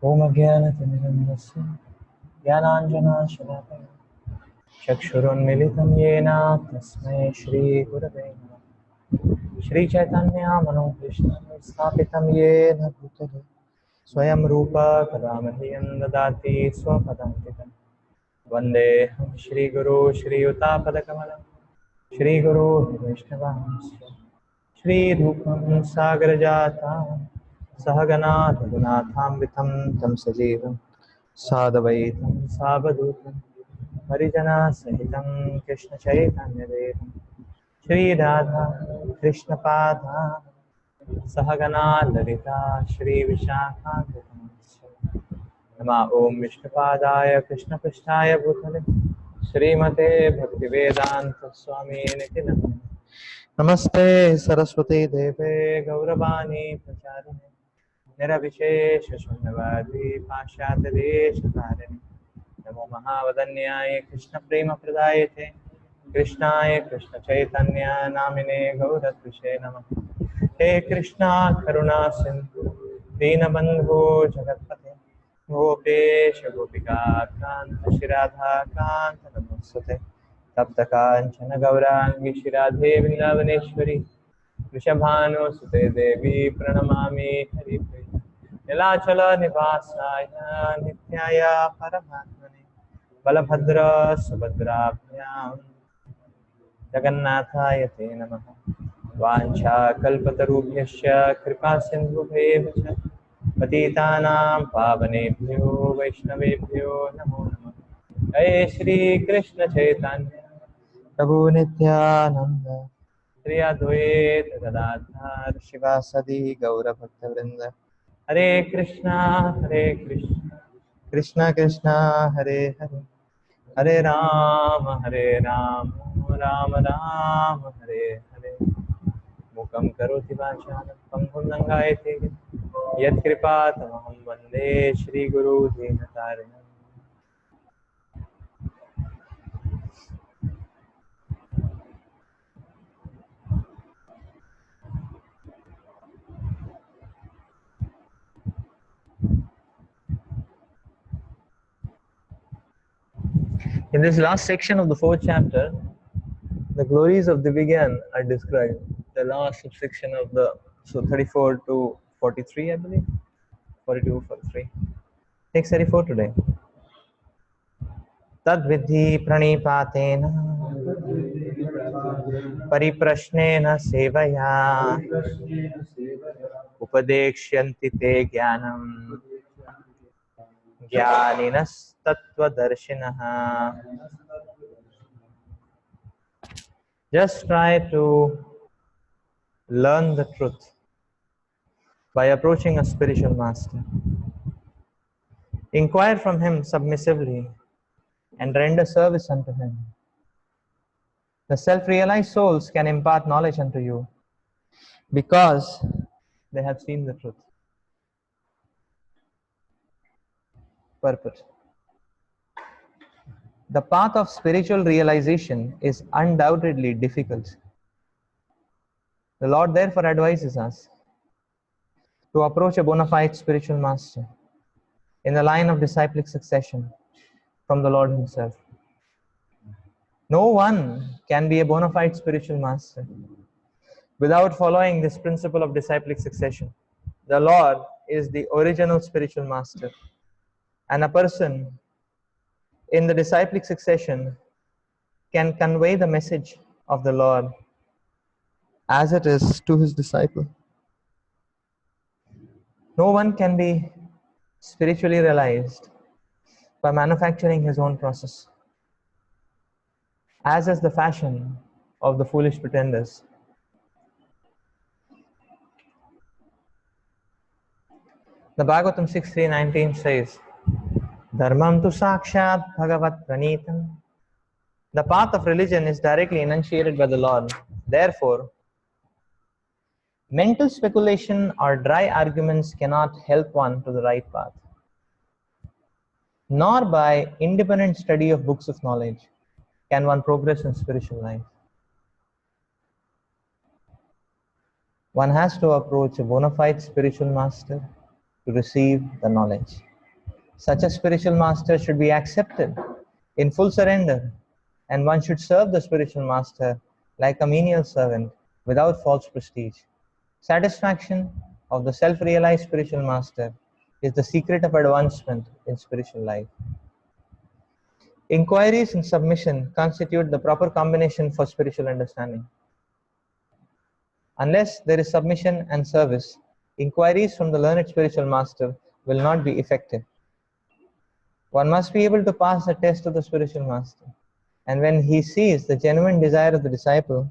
ॐ अज्ञानतिमिरन्दस्य ज्ञानाञ्जनशलाकया चक्षुरुन्मिलितं येन तस्मै श्रीगुरवे नमः। श्रीचैतन्यमनोभीष्टं स्थापितं येन भूतले स्वयं रूपा कदा मह्यं ददाति स्वपदान्तिकं। वन्देऽहं श्रीगुरो श्रीयुतापदकमलं श्रीगुरो वैष्णवांश्च श्रीरूपं सागरजातं सहगना रघुनाथान्वितं तं सजीवं साद्वैतं सावधूतं परिजनसहितं कृष्णचैतन्यदेवं श्रीराधा कृष्णपादा सहगना ललिता श्रीविशाखान्वितांश्च। नमः ॐ विष्णुपादाय कृष्णपृष्ठाय भूतले श्रीमते भक्तिवेदान्तस्वामिनिति नमः। नमस्ते सरस्वती देवे गौरवाणी प्रचारिणे निरविशेषशून्यवादी पाश्चात्यदेशकारिणे नमो महावदन्याय कृष्णप्रेमप्रदायते कृष्णाय कृष्णचैतन्य नामिने गौरत्विषे नमः। हे कृष्णा करुणा सिन्धु दीनबन्धो जगत्पते गोपेश गोपिका कान्त श्रीराधाकान्त नमोस्तुते। तप्त काञ्चन गौराङ्गी श्रीराधे वृन्दावनेश्वरी वृषभानुसुते देवी प्रणमामि हरिप्रिये। नीलाचल निवासाय नित्याय परमात्मने बलभद्र सुभद्राभ्यां जगन्नाथाय ते नमः। वाञ्छाकल्पतरुभ्यश्च कृपा सिन्धुभ्येव च पतितानां पावनेभ्यो वैष्णवेभ्यो नमो नमः। जय श्री कृष्ण चैतन्य प्रभु नित्यानंद श्री अद्वैत गदाधर शिवासदि गौरभक्तवृंद। हरे कृष्णा कृष्णा कृष्णा हरे हरे हरे राम राम राम हरे हरे। मूकं करोति वाचालं पङ्गुं लङ्घयते यत्कृपातमहं वन्दे श्रीगुरु दीनतारिणम्। In this last section of the fourth chapter, the glories of Divigyan are described. The last subsection of the 34 to 43, I believe, 42, 43. Take 34 today. Tad vidhi pranipatena परिप्रश्नेन सेवया उपदेक्ष्यन्ति ते ज्ञानम् ज्ञानिनस्तत्त्वदर्शिनः. Just try to learn the truth by approaching a spiritual master. Inquire from him submissively and render service unto him. The self-realized souls can impart knowledge unto you because they have seen the truth. Purpose. The path of spiritual realization is undoubtedly difficult. The Lord therefore advises us to approach a bona fide spiritual master in the line of disciplic succession from the Lord himself. No one can be a bona fide spiritual master without following this principle of disciplic succession. The Lord is the original spiritual master, and a person in the disciplic succession can convey the message of the Lord as it is to his disciple. No one can be spiritually realized by manufacturing his own process, as is the fashion of the foolish pretenders. The Bhagavatam 6.3.19 says, Dharmam tu sakshat bhagavat pranitam. The path of religion is directly enunciated by the Lord. Therefore, mental speculation or dry arguments cannot help one to the right path, nor by independent study of books of knowledge can one progress in spiritual life. One has to approach a bona fide spiritual master to receive the knowledge. Such a spiritual master should be accepted in full surrender, and one should serve the spiritual master like a menial servant without false prestige. Satisfaction of the self-realized spiritual master is the secret of advancement in spiritual life. Inquiries and submission constitute the proper combination for spiritual understanding. Unless there is submission and service, inquiries from the learned spiritual master will not be effective. One must be able to pass the test of the spiritual master. And when he sees the genuine desire of the disciple,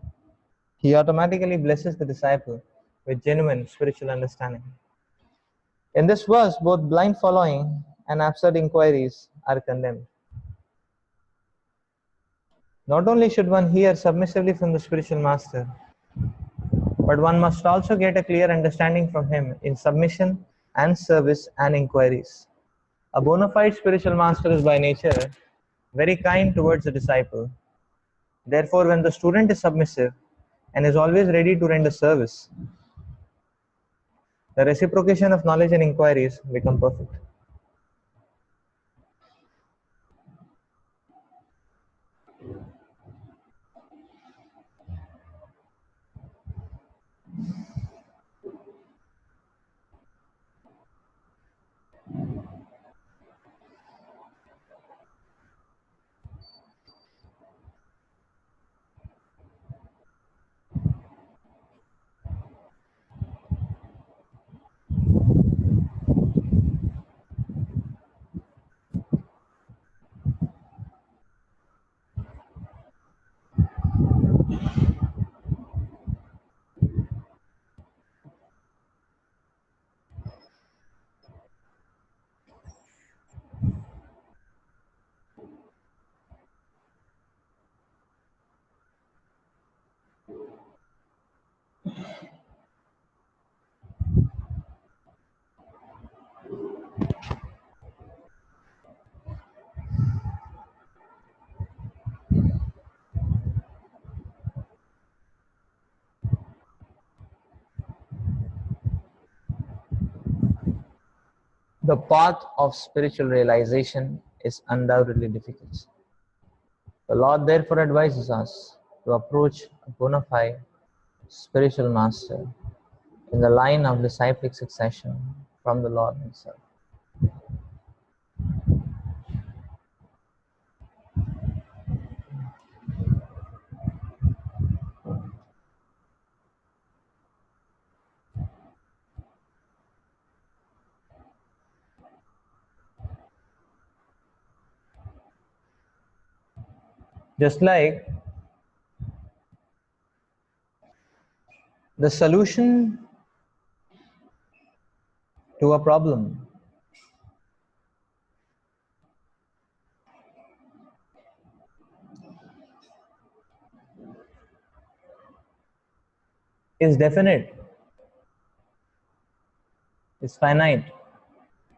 he automatically blesses the disciple with genuine spiritual understanding. In this verse, both blind following and absurd inquiries are condemned. Not only should one hear submissively from the spiritual master, but one must also get a clear understanding from him in submission and service and inquiries. A bona fide spiritual master is by nature very kind towards the disciple. Therefore, when the student is submissive and is always ready to render service, the reciprocation of knowledge and inquiries become perfect. The path of spiritual realization is undoubtedly difficult. The Lord therefore advises us to approach a bona fide spiritual master in the line of disciplic succession from the Lord Himself. Just like the solution to a problem is definite, is finite.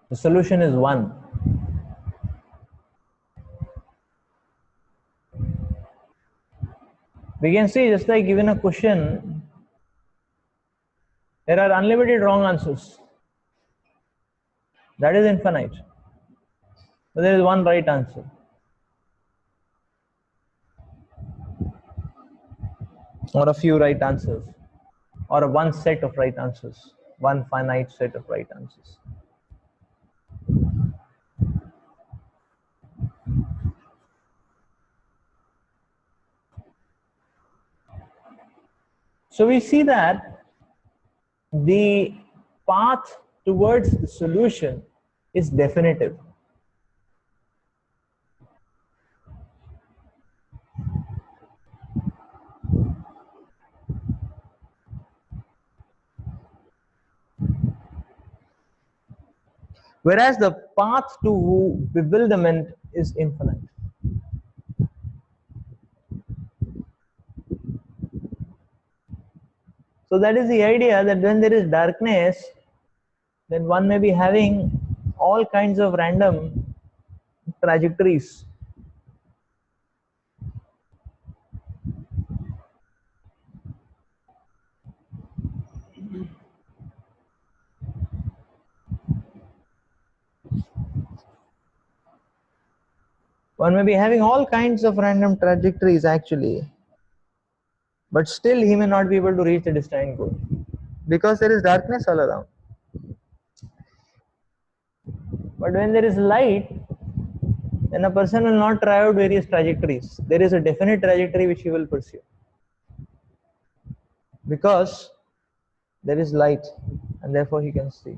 The solution is one. We can see, just like given a question, there are unlimited wrong answers. That is infinite. But there is one right answer. Or a few right answers. Or one set of right answers. One finite set of right answers. So we see that the path towards the solution is definitive. Whereas the path to bewilderment is infinite. So that is the idea, that when there is darkness, then one may be having all kinds of random trajectories. One may be having all kinds of random trajectories actually, but still he may not be able to reach the destined goal because there is darkness all around. But when there is light, then a person will not try out various trajectories. There is a definite trajectory which he will pursue because there is light and therefore he can see.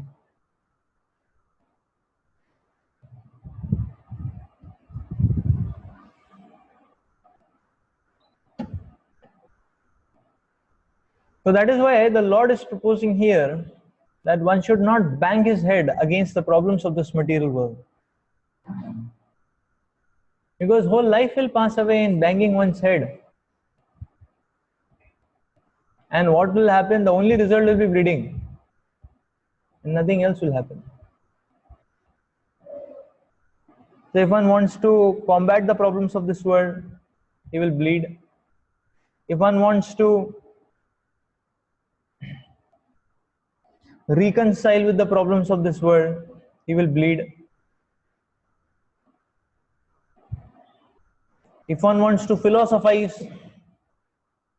So that is why the Lord is proposing here that one should not bang his head against the problems of this material world. Because whole life will pass away in banging one's head. And what will happen? The only result will be bleeding. And nothing else will happen. So if one wants to combat the problems of this world, he will bleed. If one wants to reconcile with the problems of this world, he will bleed. If one wants to philosophize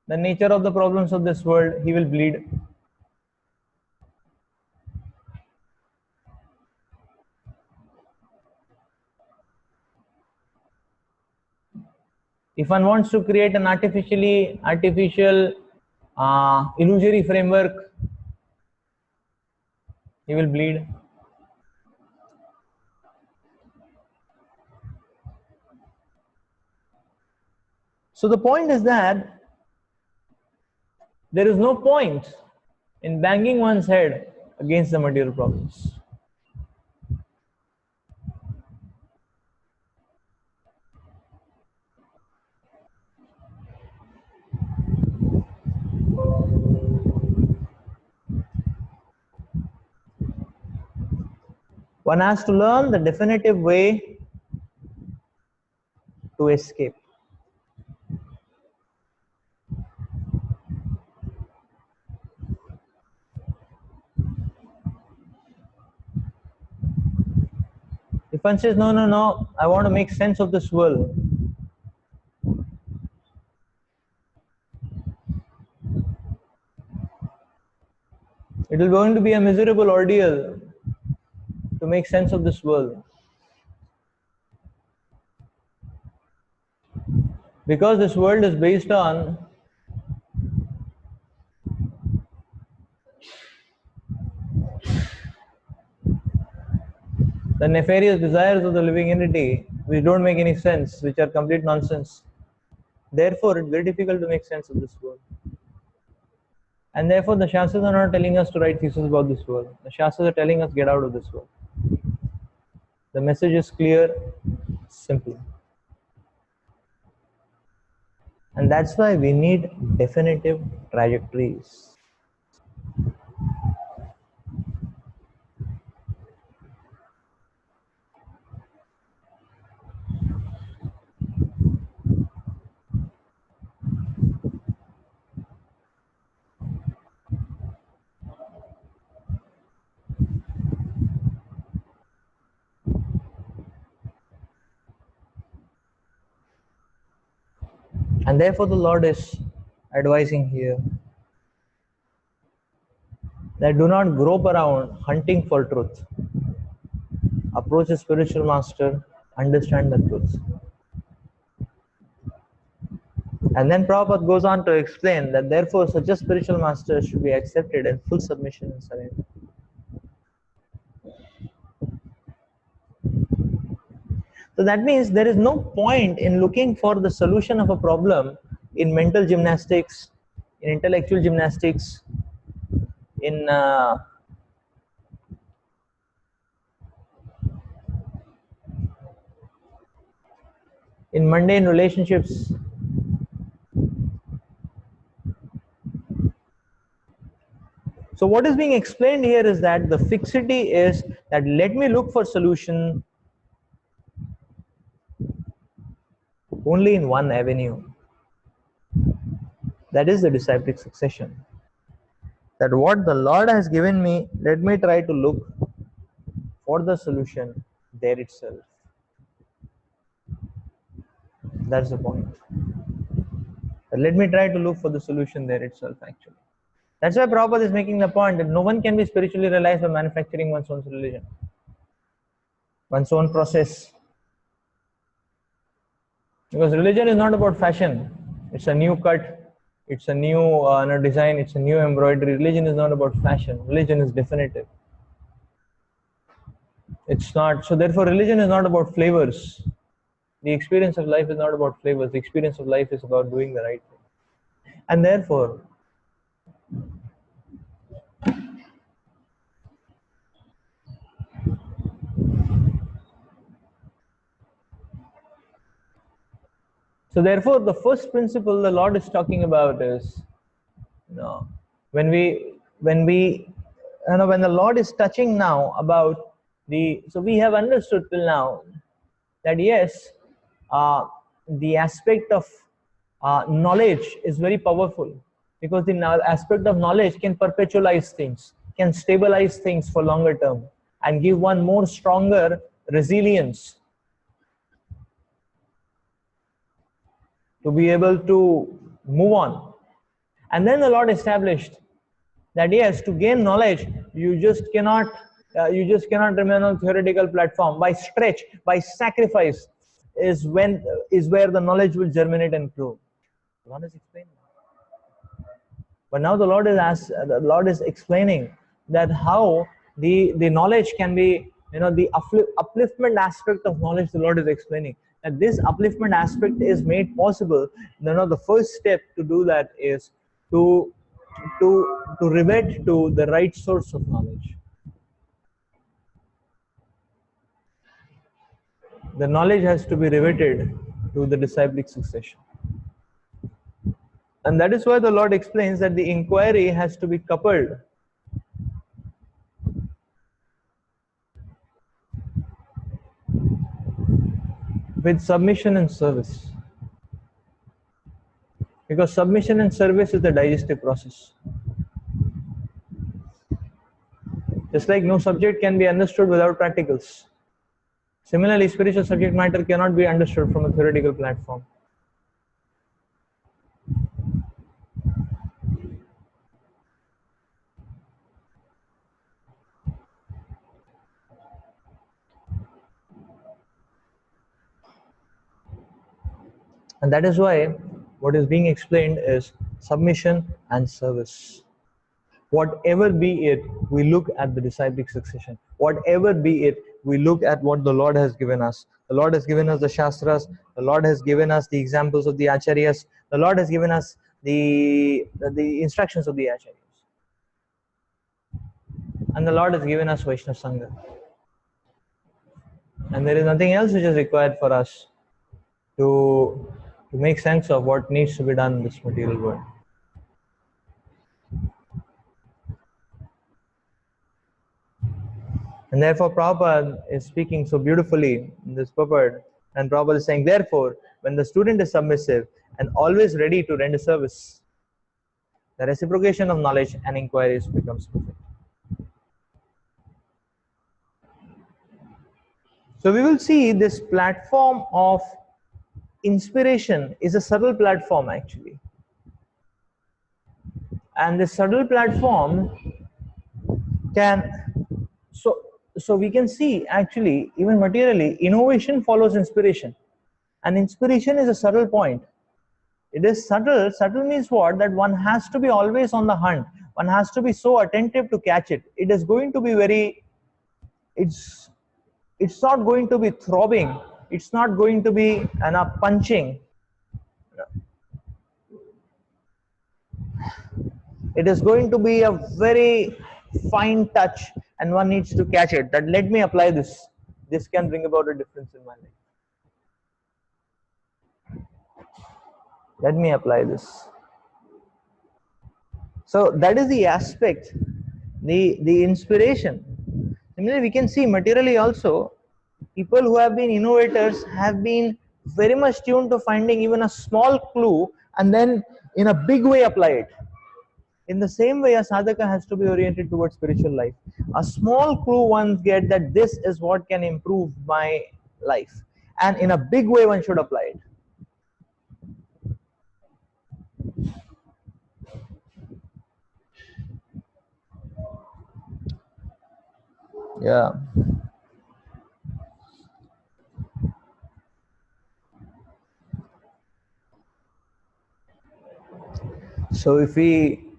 the nature of the problems of this world, he will bleed. If one wants to create an artificial illusory framework, he will bleed. So the point is that there is no point in banging one's head against the material problems. One has to learn the definitive way to escape. If one says, no, I want to make sense of this world, it is going to be a miserable ordeal to make sense of this world. Because this world is based on the nefarious desires of the living entity, which don't make any sense, which are complete nonsense. Therefore, it's very difficult to make sense of this world. And therefore, the Shastras are not telling us to write thesis about this world. The Shastras are telling us get out of this world. The message is clear, simple. And that's why we need definitive trajectories. And therefore, the Lord is advising here that do not grope around hunting for truth. Approach a spiritual master, understand the truth. And then Prabhupada goes on to explain that therefore such a spiritual master should be accepted in full submission and surrender. So that means there is no point in looking for the solution of a problem in mental gymnastics, in intellectual gymnastics, in mundane relationships. So what is being explained here is that the fixity is that let me look for solution only in one avenue. That is the disciplic succession. That what the Lord has given me, let me try to look for the solution there itself. That's the point. But let me try to look for the solution there itself, actually. That's why Prabhupada is making the point that no one can be spiritually realized by manufacturing one's own religion, one's own process. Because religion is not about fashion. It's a new cut, it's a new design, it's a new embroidery. Religion is not about fashion. Religion is definitive. It's not. So therefore, religion is not about flavors. The experience of life is not about flavors. The experience of life is about doing the right thing. And therefore, the first principle the Lord is talking about is, when the Lord is touching now about so we have understood till now that yes, the aspect of knowledge is very powerful, because the aspect of knowledge can perpetualize things, can stabilize things for longer term, and give one more stronger resilience to be able to move on. And then the Lord established that yes, to gain knowledge, you just cannot remain on theoretical platform. By stretch, by sacrifice, is where the knowledge will germinate and grow. The Lord has explained that. But now the Lord is explaining that how the knowledge can be, the upliftment aspect of knowledge. The Lord is explaining that this upliftment aspect is made possible. The first step to do that is to revert to the right source of knowledge. The knowledge has to be reverted to the disciplic succession. And that is why the Lord explains that the inquiry has to be coupled with submission and service. Because submission and service is the digestive process. Just like no subject can be understood without practicals, similarly, spiritual subject matter cannot be understood from a theoretical platform. And that is why what is being explained is submission and service. Whatever be it, we look at the disciplic succession. Whatever be it, we look at what the Lord has given us. The Lord has given us the Shastras. The Lord has given us the examples of the Acharyas. The Lord has given us the instructions of the Acharyas. And the Lord has given us Vaishnava Sangha. And there is nothing else which is required for us to make sense of what needs to be done in this material world. And therefore, Prabhupada is speaking so beautifully in this purport. And Prabhupada is saying, therefore, when the student is submissive and always ready to render service, the reciprocation of knowledge and inquiries becomes perfect. So we will see this platform of inspiration is a subtle platform actually. And this subtle platform can, so we can see actually, even materially, innovation follows inspiration. And inspiration is a subtle point. It is subtle. Subtle means what? That one has to be always on the hunt. One has to be so attentive to catch it. It is going to be very, it's not going to be throbbing. It's not going to be punching. It is going to be a very fine touch, and one needs to catch it. That let me apply this. This can bring about a difference in my life. Let me apply this. So that is the aspect, the inspiration. Similarly, we can see materially also, people who have been innovators have been very much tuned to finding even a small clue and then in a big way apply it. In the same way, a sadhaka has to be oriented towards spiritual life. A small clue one gets that this is what can improve my life, and in a big way one should apply it. Yeah. So if we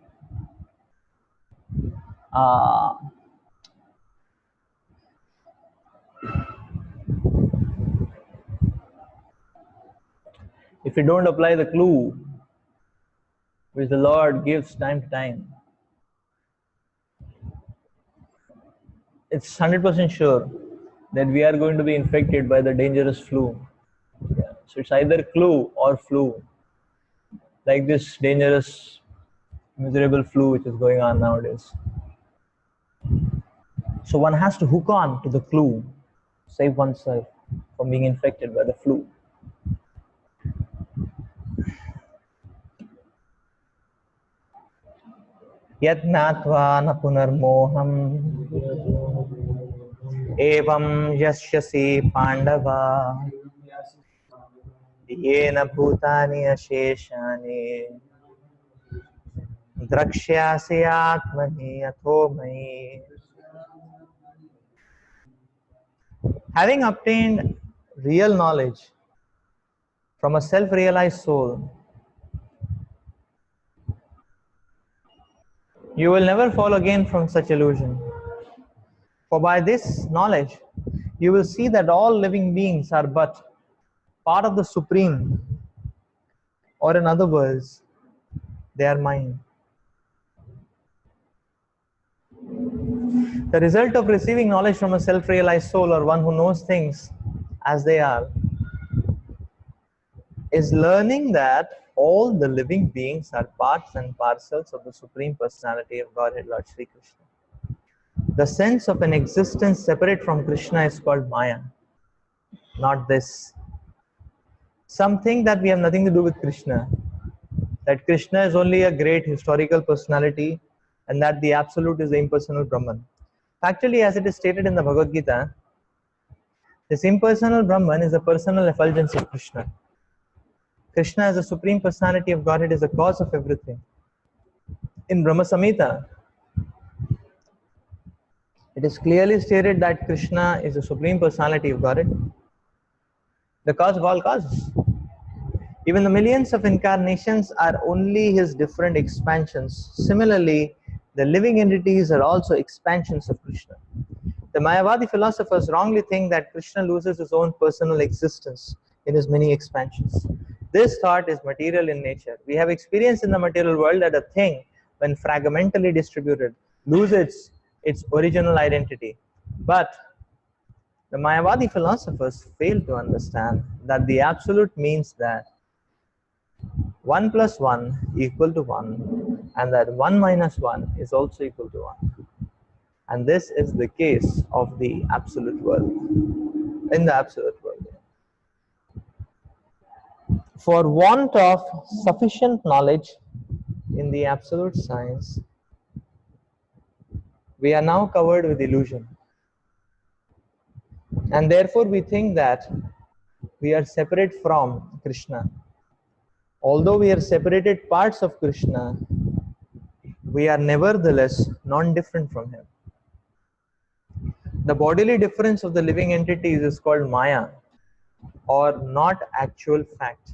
uh, if we don't apply the clue which the Lord gives time to time, it's 100% sure that we are going to be infected by the dangerous flu. Yeah. So it's either clue or flu, like this dangerous, miserable flu which is going on nowadays. So one has to hook on to the clue, save oneself from being infected by the flu. यत्नात्वा न पुनर्मोहम् एवं यस्यसि पाण्डव येन भूतानि अशेषानि द्रक्ष्यासि आत्मनि अथो मयि. Having obtained real knowledge from a self-realized soul, you will never fall again from such illusion. For by this knowledge, you will see that all living beings are but part of the Supreme, or in other words, they are mine. The result of receiving knowledge from a self-realized soul, or one who knows things as they are, is learning that all the living beings are parts and parcels of the Supreme Personality of Godhead, Lord Sri Krishna. The sense of an existence separate from Krishna is called Maya, not this. Something that we have nothing to do with Krishna, that Krishna is only a great historical personality and that the Absolute is the impersonal Brahman. Actually, as it is stated in the Bhagavad Gita, this impersonal Brahman is the personal effulgence of Krishna. Krishna as the Supreme Personality of Godhead is the cause of everything. In Brahma Samhita, it is clearly stated that Krishna is the Supreme Personality of Godhead, the cause of all causes. Even the millions of incarnations are only his different expansions. Similarly, the living entities are also expansions of Krishna. The Mayavadi philosophers wrongly think that Krishna loses his own personal existence in his many expansions. This thought is material in nature. We have experienced in the material world that a thing, when fragmentally distributed, loses its original identity. But the Mayavadi philosophers fail to understand that the Absolute means that 1 plus 1 equal to 1 and that 1 minus 1 is also equal to 1. And this is the case of the absolute world. In the absolute world. For want of sufficient knowledge in the absolute science, we are now covered with illusion. And therefore we think that we are separate from Krishna. Although we are separated parts of Krishna, we are nevertheless non-different from him. The bodily difference of the living entities is called Maya, or not actual fact.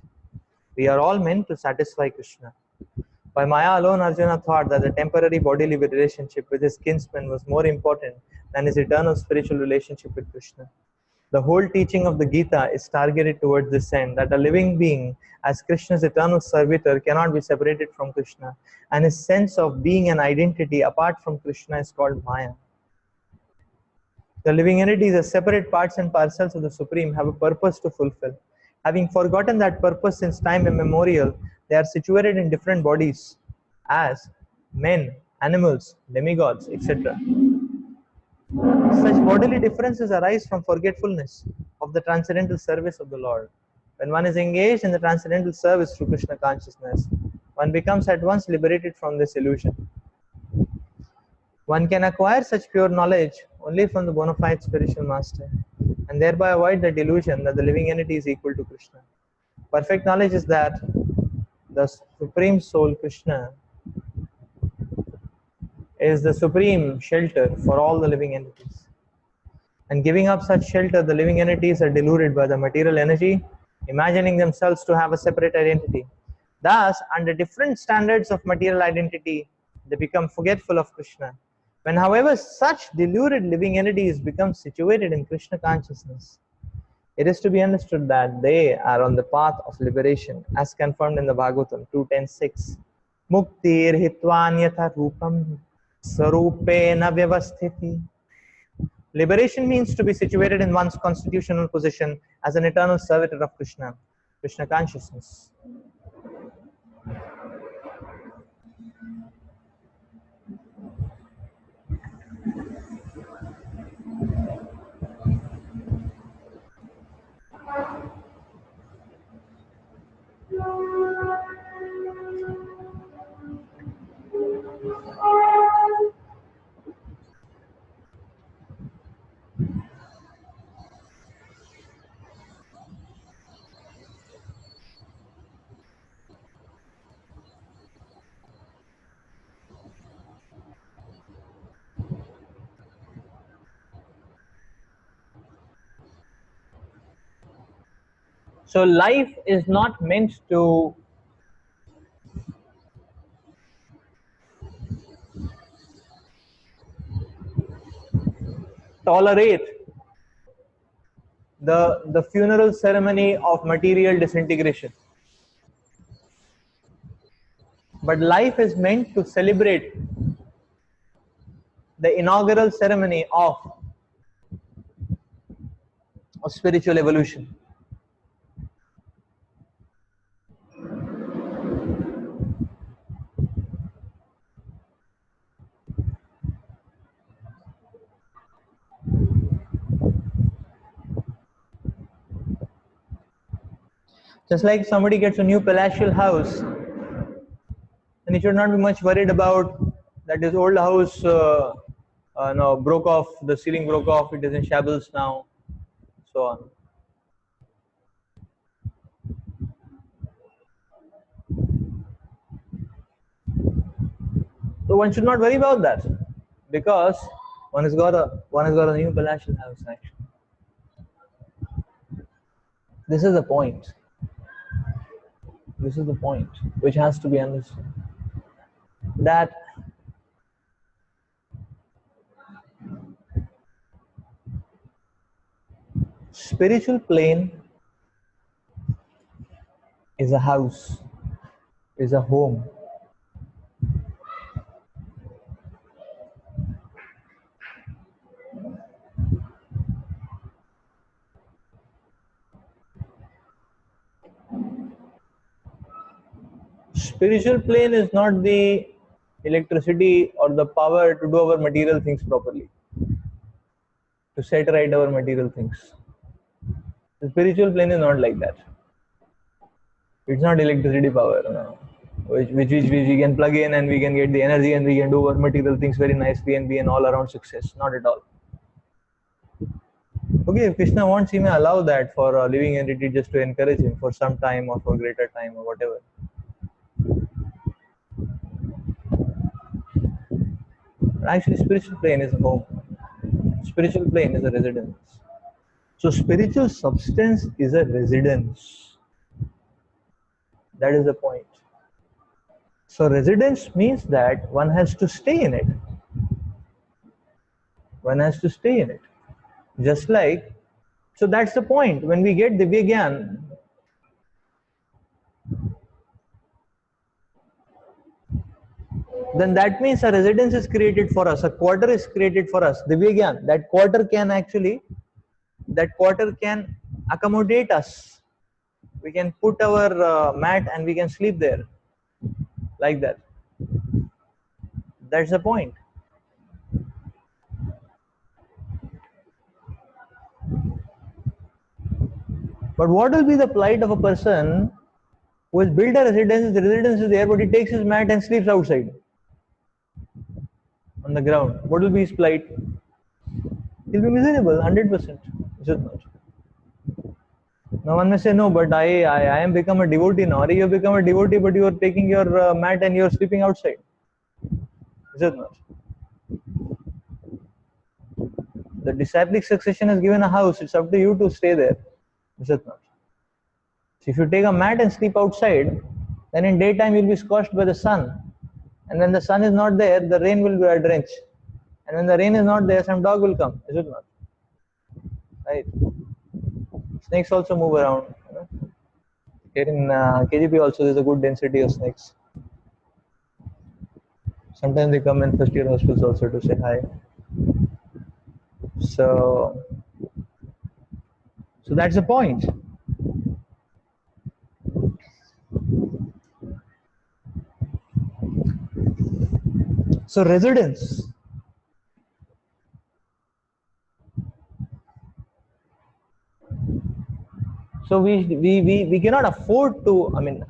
We are all meant to satisfy Krishna. By Maya alone, Arjuna thought that the temporary bodily relationship with his kinsman was more important than his eternal spiritual relationship with Krishna. The whole teaching of the Gita is targeted towards this end, that a living being, as Krishna's eternal servitor, cannot be separated from Krishna, and his sense of being an identity apart from Krishna is called Maya. The living entities, as separate parts and parcels of the Supreme, have a purpose to fulfill. Having forgotten that purpose since time immemorial, they are situated in different bodies as men, animals, demigods, etc. Such bodily differences arise from forgetfulness of the transcendental service of the Lord. When one is engaged in the transcendental service through Krishna consciousness, one becomes at once liberated from this illusion. One can acquire such pure knowledge only from the bona fide spiritual master, and thereby avoid the delusion that the living entity is equal to Krishna. Perfect knowledge is that the Supreme Soul, Krishna, is the supreme shelter for all the living entities. And giving up such shelter, the living entities are deluded by the material energy, imagining themselves to have a separate identity. Thus, under different standards of material identity, they become forgetful of Krishna. When, however, such deluded living entities become situated in Krishna consciousness, it is to be understood that they are on the path of liberation, as confirmed in the Bhagavatam 2.10.6. Muktir hitvanyatha rupam sarupena vyavasthiti. Liberation means to be situated in one's constitutional position as an eternal servitor of Krishna, Krishna consciousness. So life is not meant to tolerate the funeral ceremony of material disintegration. But life is meant to celebrate the inaugural ceremony of spiritual evolution. Just like somebody gets a new palatial house, and he should not be much worried about that his old house broke off, the ceiling broke off, it is in shambles now, so on. So one should not worry about that, because one has got a new palatial house actually. This is the point. This is the point which has to be understood. That spiritual plane is a house, is a home. Spiritual plane is not the electricity or the power to do our material things properly, to set right our material things. The spiritual plane is not like that. It's not electricity power, no, which we can plug in and we can get the energy and we can do our material things very nicely and be an all-around success. Not at all. Okay, if Krishna wants, he may allow that for a living entity just to encourage him for some time or for greater time or whatever. But actually, spiritual plane is a home. Spiritual plane is a residence. So spiritual substance is a residence. That is the point. So residence means that one has to stay in it. One has to stay in it. Just like, so that's the point. When we get Divya Gyan, then that means a residence is created for us, a quarter is created for us. Divya Gyan, that quarter can accommodate us. We can put our mat and we can sleep there, like that. That's the point. But what will be the plight of a person who has built a residence, the residence is there, but he takes his mat and sleeps outside on the ground? What will be his plight? He'll be miserable, 100%. Is it not? Now one may say, no, but I am become a devotee now. You have become a devotee, but you are taking your mat and you are sleeping outside. Is it not? The disciplic succession is given a house. It's up to you to stay there. Is it not? So if you take a mat and sleep outside, then in daytime you'll be scorched by the sun. And when the sun is not there, the rain will drench. And when the rain is not there, some dog will come. Is it not? Right? Snakes also move around. You know? Here in KGP also there's a good density of snakes. Sometimes they come in first year hospitals also to say hi. So that's the point. So residence. So we cannot afford to, I mean,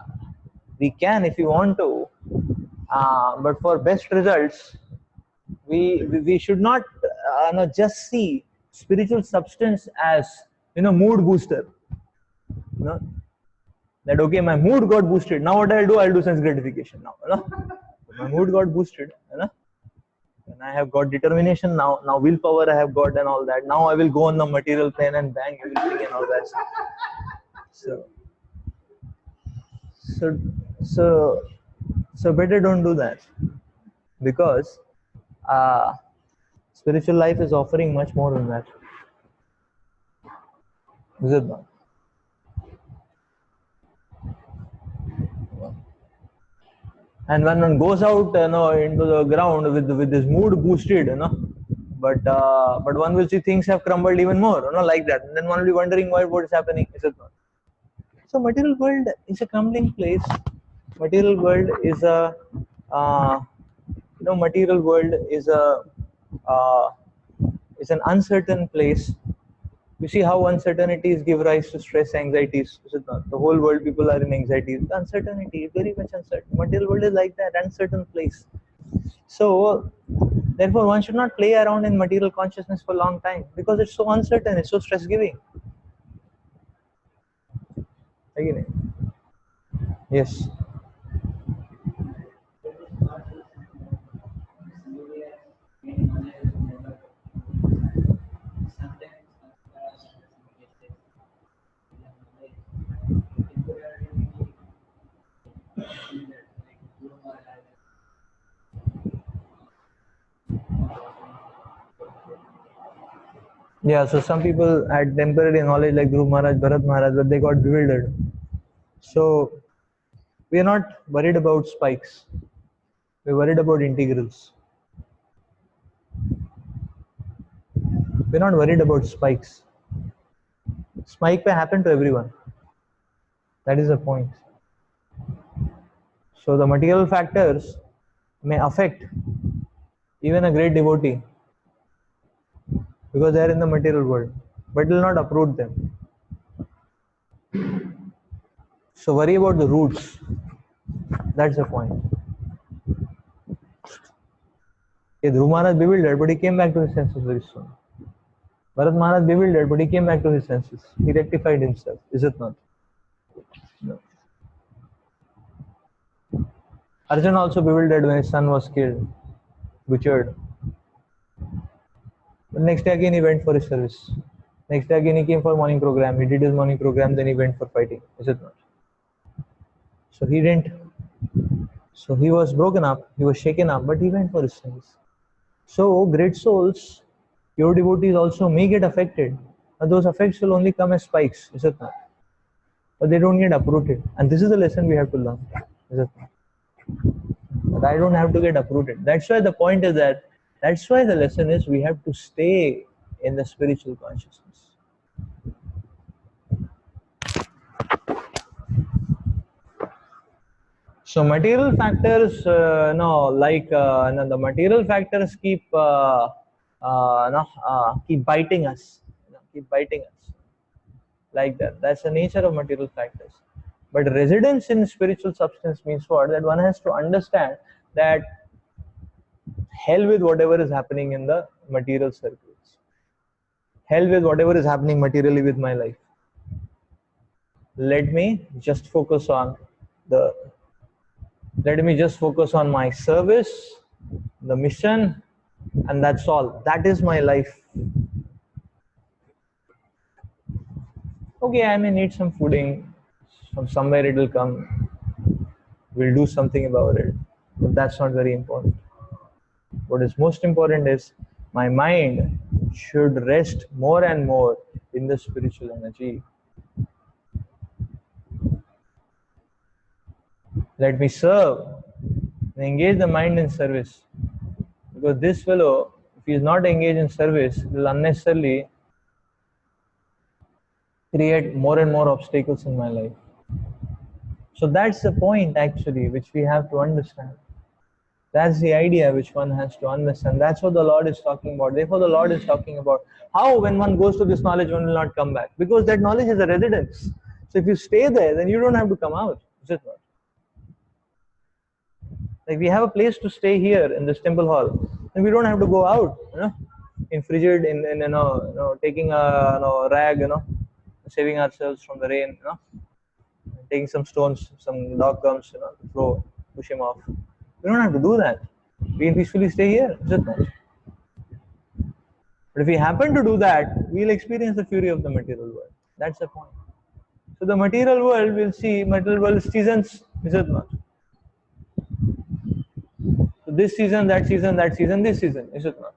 we can if you want to, but for best results, we should not just see spiritual substance as, you know, mood booster. You know, that okay, my mood got boosted. Now what I'll do sense gratification now. You know? My mood got boosted. You know? And I have got determination now. Now willpower I have got and all that. Now I will go on the material plane and bang everything and all that stuff. So better don't do that, because spiritual life is offering much more than that. Is it not? And when one goes out, you know, into the ground with this mood boosted, you know, but one will see things have crumbled even more, you know, like that. And then one will be wondering why, what is happening. Is it not? So material world is a crumbling place. Material world is a material world is an uncertain place. You see how uncertainties give rise to stress, anxieties. Is it not? The whole world, people are in anxiety. The uncertainty is very much uncertain. Material world is like that, uncertain place. So therefore one should not play around in material consciousness for a long time, because it's so uncertain, it's so stress giving. Again. Yes. Yeah, so some people had temporary knowledge like Dhruv Maharaj, Bharat Maharaj, but they got bewildered. So we are not worried about spikes. We're worried about integrals. We're not worried about spikes. Spike may happen to everyone. That is the point. So the material factors may affect even a great devotee, because they are in the material world, but it will not uproot them. So worry about the roots. That's the point. Dhruv Maharaj bewildered, but he came back to his senses very soon. Bharat Maharaj bewildered, but he came back to his senses. He rectified himself. Is it not? No. Arjuna also bewildered when his son was killed, butchered. But next day again he went for his service. Next day again he came for morning program. He did his morning program, then he went for fighting. Is it not? So he didn't. So he was broken up, he was shaken up, but he went for his service. So great souls, pure devotees also may get affected, but those effects will only come as spikes. Is it not? But they don't get uprooted. And this is the lesson we have to learn. Is it not? But I don't have to get uprooted. That's why the point is that, that's why the lesson is we have to stay in the spiritual consciousness. So material factors, the material factors keep keep biting us, keep biting us, like that. That's the nature of material factors. But residence in spiritual substance means what? That one has to understand that hell with whatever is happening in the material circles. Hell with whatever is happening materially with my life. Let me just focus on my service, the mission, and that's all. That is my life. Okay, I may need some fooding, from somewhere it will come, we'll do something about it, but that's not very important. What is most important is my mind should rest more and more in the spiritual energy. Let me serve and engage the mind in service. Because this fellow, if he is not engaged in service, will unnecessarily create more and more obstacles in my life. So that's the point actually which we have to understand. That's the idea which one has to understand. That's what the Lord is talking about. Therefore, the Lord is talking about how when one goes to this knowledge, one will not come back. Because that knowledge is a residence. So if you stay there, then you don't have to come out. Is it not? Like we have a place to stay here in this temple hall, and we don't have to go out, in frigid, in taking a rag, saving ourselves from the rain, taking some stones, some dog comes, to throw, push him off. We don't have to do that. We can peacefully stay here. Is it not? But if we happen to do that, we'll experience the fury of the material world. That's the point. So the material world will see material world seasons, is it not? So this season, that season, that season, this season, is it not?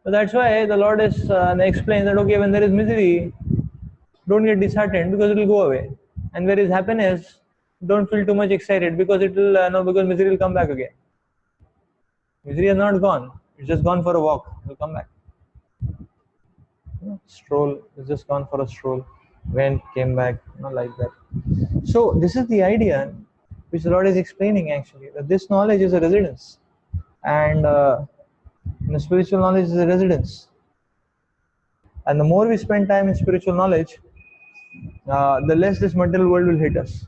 So that's why the Lord is explains that okay, when there is misery, don't get disheartened because it will go away, and where is happiness, don't feel too much excited because it will because misery will come back again. Misery is not gone; it's just gone for a walk. It will come back. Stroll, it's just gone for a stroll. Went, came back, like that. So this is the idea which the Lord is explaining actually, that this knowledge is a residence, and spiritual knowledge is a residence. And the more we spend time in spiritual knowledge, the less this material world will hit us.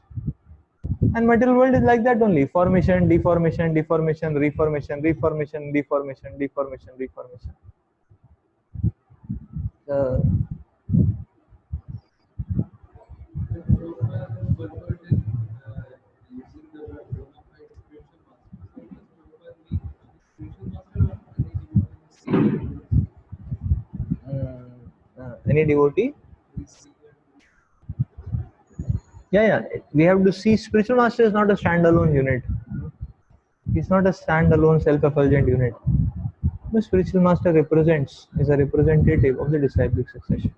And material world is like that only: formation, deformation, deformation, reformation, reformation, deformation, deformation, reformation. Any devotee? Yeah. We have to see spiritual master is not a standalone unit. He's not a standalone self-effulgent unit. The spiritual master is a representative of the disciplic succession.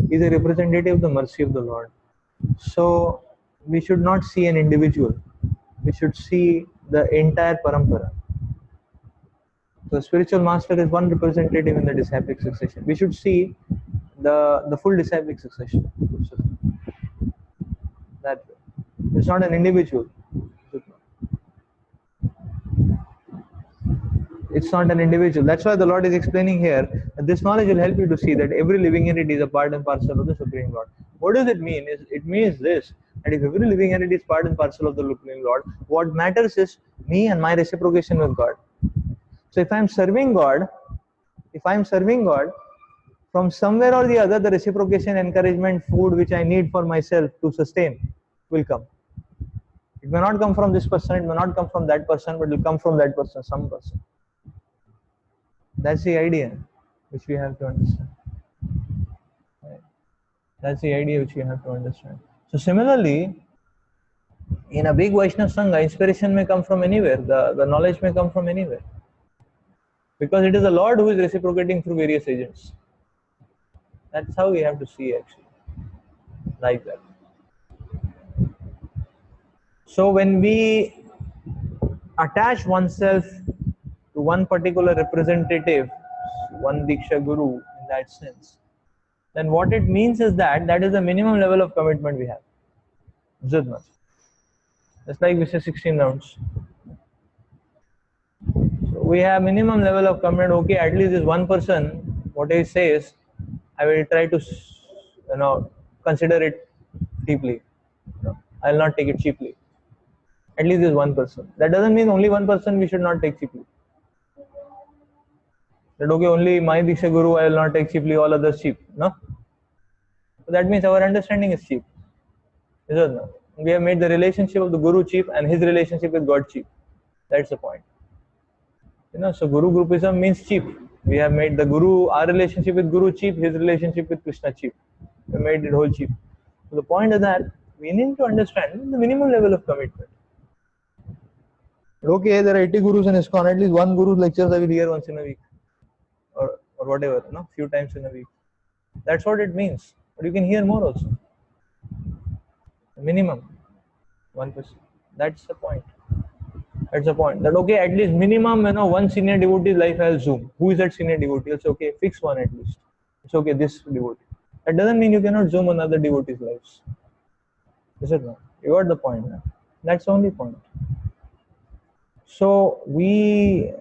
He's a representative of the mercy of the Lord. So we should not see an individual. We should see the entire parampara. So spiritual master is one representative in the disciplic succession. We should see the full disciplic succession. So that it's not an individual. It's not an individual. That's why the Lord is explaining here that this knowledge will help you to see that every living entity is a part and parcel of the Supreme Lord. What does it mean? It means this, that if every living entity is part and parcel of the Supreme Lord, what matters is me and my reciprocation with God. So if I'm serving God, from somewhere or the other, the reciprocation, encouragement, food which I need for myself to sustain will come. It may not come from this person, it may not come from that person, but it will come from that person, some person. That's the idea which we have to understand. Right? That's the idea which we have to understand. So similarly, in a big Vaishnava Sangha, inspiration may come from anywhere, the knowledge may come from anywhere. Because it is the Lord who is reciprocating through various agents. That's how we have to see actually. Like that. So when we attach oneself to one particular representative, one Diksha Guru in that sense, then what it means is that is the minimum level of commitment we have. Zidmas. Just like we say 16 rounds. So we have minimum level of commitment. Okay, at least this one person, what he says, I will try to consider it deeply. I will not take it cheaply. At least this one person. That doesn't mean only one person we should not take cheaply. That okay, only my Diksha Guru I will not take cheaply, all others cheap. No? So that means our understanding is cheap. Is it not? We have made the relationship of the Guru cheap and his relationship with God cheap. That's the point. So Guru Groupism means cheap. We have made the Guru, our relationship with Guru cheap, his relationship with Krishna cheap. We made it whole cheap. So the point is that we need to understand the minimum level of commitment. Okay, there are 80 gurus in ISKCON, at least one guru's lectures I will hear once in a week, or whatever, few times in a week. That's what it means. But you can hear more also. Minimum 1%. That's the point. That's the point. That okay, at least minimum, one senior devotee's life I'll zoom. Who is that senior devotee? It's okay, fix one at least. It's okay, this devotee. That doesn't mean you cannot zoom another devotee's lives. Is it not? You got the point now. That's the only point. So we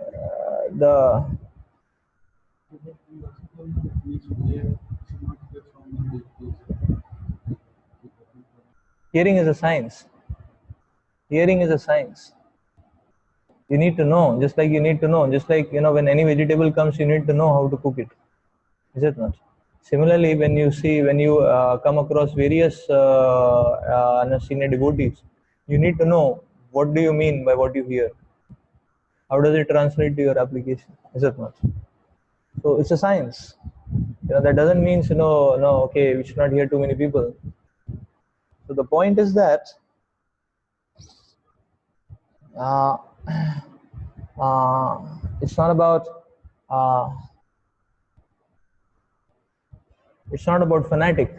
hearing is a science. Hearing is a science. You need to know, just like you need to know, just like when any vegetable comes, you need to know how to cook it. Is it not? Similarly, when you come across various senior devotees, you need to know what do you mean by what you hear. How does it translate to your application? Is it not? So it's a science. That doesn't mean okay, we should not hear too many people. So the point is that it's not about fanatic.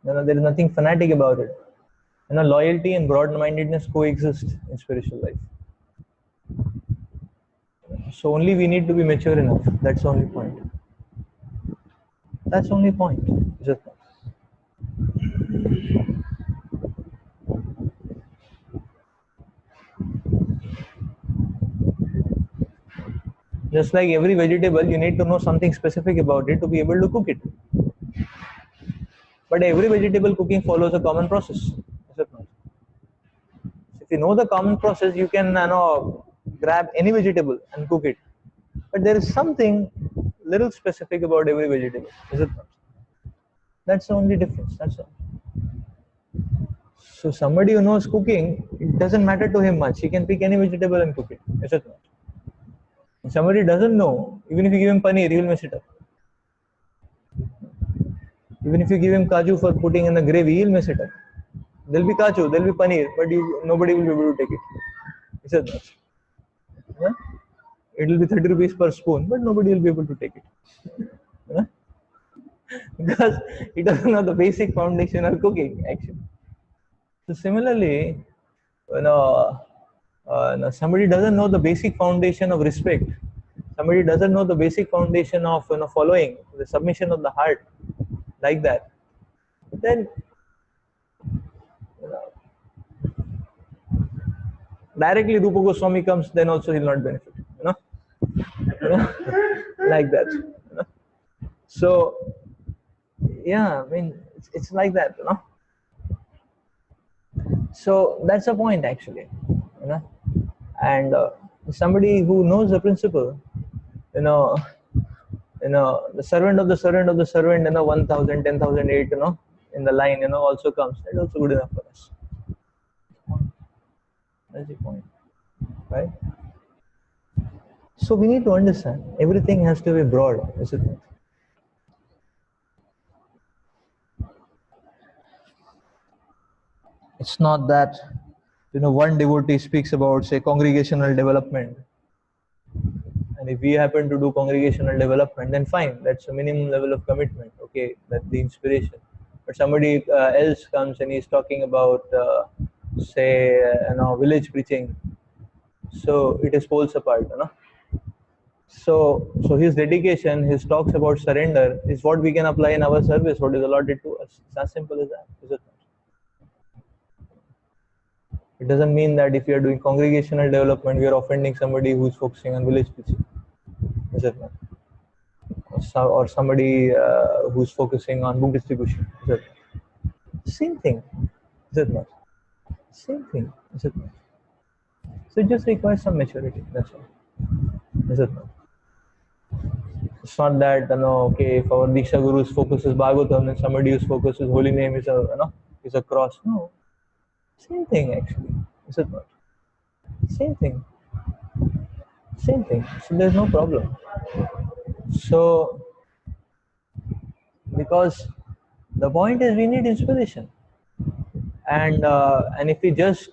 There is nothing fanatic about it. Loyalty and broad-mindedness coexist in spiritual life. So only we need to be mature enough. That's the only point. That's the only point. Just like every vegetable, you need to know something specific about it to be able to cook it. But every vegetable cooking follows a common process. Is it not? If you know the common process, you can grab any vegetable and cook it. But there is something little specific about every vegetable. Is it not? That's the only difference. That's all. So somebody who knows cooking, it doesn't matter to him much. He can pick any vegetable and cook it. Is it not? If somebody doesn't know, even if you give him paneer, he will mess it up. Even if you give him kaju for putting in the gravy, he'll mess it up. There'll be kaju, there'll be paneer, but nobody will be able to take it. Is it not? Yeah? It will be 30 rupees per spoon, but nobody will be able to take it. Yeah? Because he doesn't know the basic foundation of cooking, actually. So similarly, somebody doesn't know the basic foundation of respect. Somebody doesn't know the basic foundation of following, the submission of the heart, like that. Then directly Rupa Goswami comes, then also he'll not benefit. Like that. So yeah, I mean it's like that, So that's the point actually, and somebody who knows the principle, the servant of the servant of the servant, 1,000, 10,008, in the line, also comes. That's also good enough for us. That's the point, right? So we need to understand everything has to be broad, isn't it? It's not that one devotee speaks about, say, congregational development, and if we happen to do congregational development, then fine, that's a minimum level of commitment. Okay, that's the inspiration. But somebody else comes and he's talking about, say, village preaching, so it is poles apart, So his dedication, his talks about surrender is what we can apply in our service, what is allotted to us. It's as simple as that, is it not? It doesn't mean that if you are doing congregational development, we are offending somebody who is focusing on village preaching. Is it not? Or somebody who is focusing on book distribution. Is it not? Same thing. Is it not? Same thing. Is it not? So it just requires some maturity. That's all. Is it not? It's not that okay, if our Diksha Guru's focus is Bhagavatam, then somebody whose focus is holy name is a cross. No. Same thing actually. Is it not? Same thing. Same thing. So there's no problem. So, because the point is we need inspiration, and if we just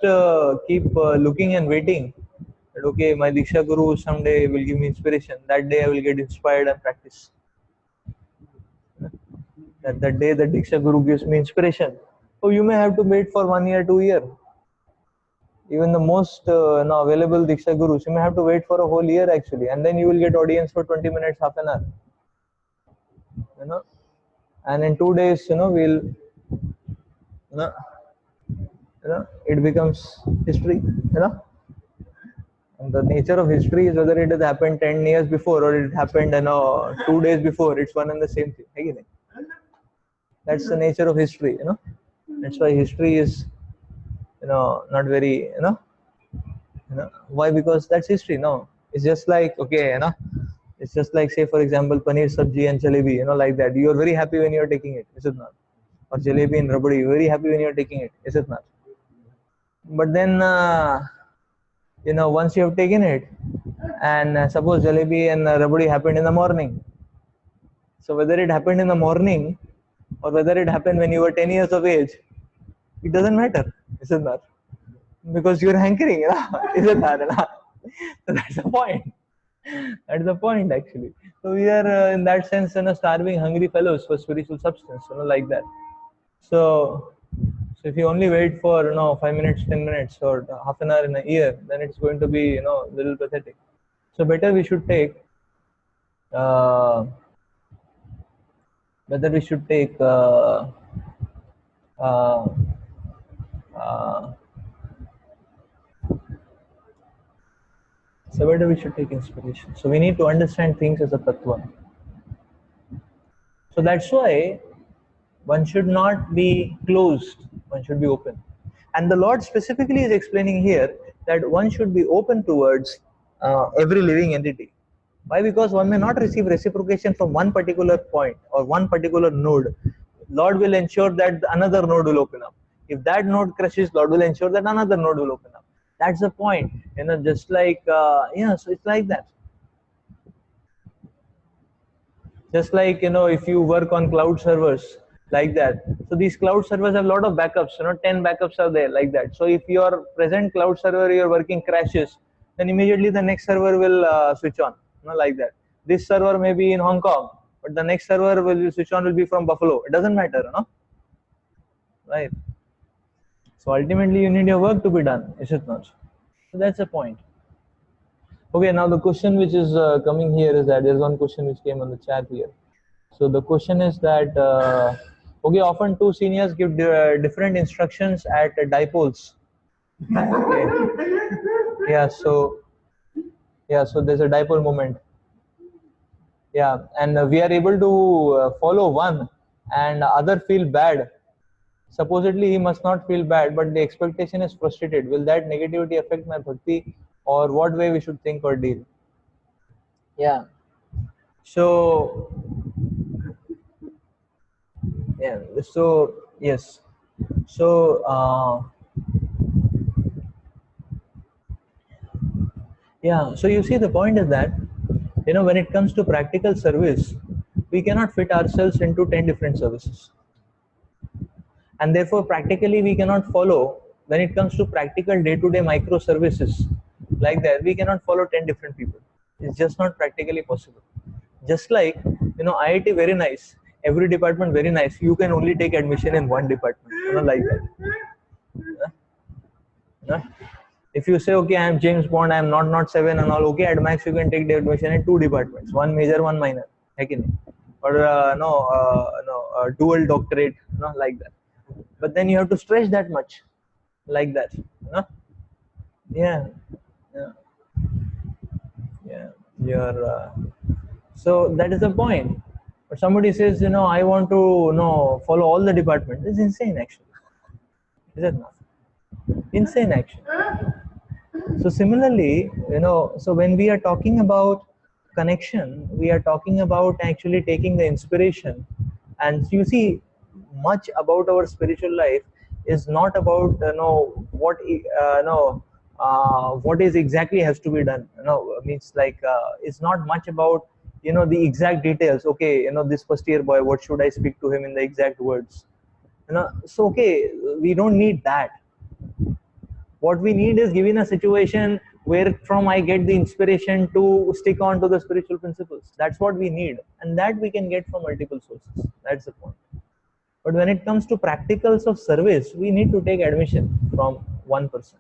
keep looking and waiting that okay, my Diksha Guru someday will give me inspiration, that day I will get inspired and practice. That day the Diksha Guru gives me inspiration, so you may have to wait for 1 year, 2 year. Even the most available Diksha Gurus, you may have to wait for a whole year actually, and then you will get audience for 20 minutes, half an hour. You know, and in 2 days, we'll, it becomes history. And the nature of history is whether it has happened 10 years before or it happened 2 days before. It's one and the same thing. Again, that's the nature of history. That's why history is not very why, because that's history. No, it's just like okay, it's just like, say for example, paneer sabji and jalebi, like that. You're very happy when you're taking it, is it not? Or jalebi and rabdi, you're very happy when you're taking it, is it not? But then once you have taken it, and suppose jalebi and rabdi happened in the morning, so whether it happened in the morning or whether it happened when you were 10 years of age, it doesn't matter, is it not? Because you're hankering, is it not? So that's the point. That's the point actually. So we are in that sense starving hungry fellows for spiritual substance, like that. So if you only wait for 5 minutes, 10 minutes, or half an hour in a year, then it's going to be a little pathetic. So better we should take whether we should take so whether we should take inspiration. So we need to understand things as a tattva. So that's why one should not be closed, one should be open. And the Lord specifically is explaining here that one should be open towards every living entity. Why? Because one may not receive reciprocation from one particular point or one particular node. Lord will ensure that another node will open up. If that node crashes, Lord will ensure that another node will open up. That's the point. Just like, so it's like that. Just like, if you work on cloud servers like that. So these cloud servers have a lot of backups, 10 backups are there like that. So if your present cloud server you're working crashes, then immediately the next server will switch on, like that. This server may be in Hong Kong, but the next server will switch on will be from Buffalo. It doesn't matter, right? So ultimately you need your work to be done, is it not? So that's the point. Okay, now the question which is coming here is that there's one question which came on the chat here. So the question is that, okay, often two seniors give different instructions at dipoles. Okay. Yeah, so there's a dipole moment. Yeah, and we are able to follow one and other feel bad. Supposedly he must not feel bad, but the expectation is frustrated. Will that negativity affect my bhakti, or what way we should think or deal? Yeah. So yeah. So yes. So yeah. So you see, the point is that when it comes to practical service, we cannot fit ourselves into 10 different services, and therefore practically we cannot follow. When it comes to practical day-to-day microservices like that, we cannot follow 10 different people. It's just not practically possible. Just like IIT very nice, every department very nice, you can only take admission in one department, like that. If you say okay, I am James Bond, I am not 7 and all, okay, at max you can take the admission in 2 departments, one major, one minor, or dual doctorate, like that. But then you have to stretch that much, like that. Yeah, you're so that is the point. But somebody says, I want to follow all the departments. It's insane actually, is it not? Insane actually. So similarly, so when we are talking about connection, we are talking about actually taking the inspiration. And you see, much about our spiritual life is not about what is exactly has to be done. Means like it's not much about the exact details. Okay, this first year boy, what should I speak to him in the exact words? So okay, we don't need that. What we need is, given a situation where from I get the inspiration to stick on to the spiritual principles. That's what we need, and that we can get from multiple sources. That's the point. But when it comes to practicals of service, we need to take admission from one person.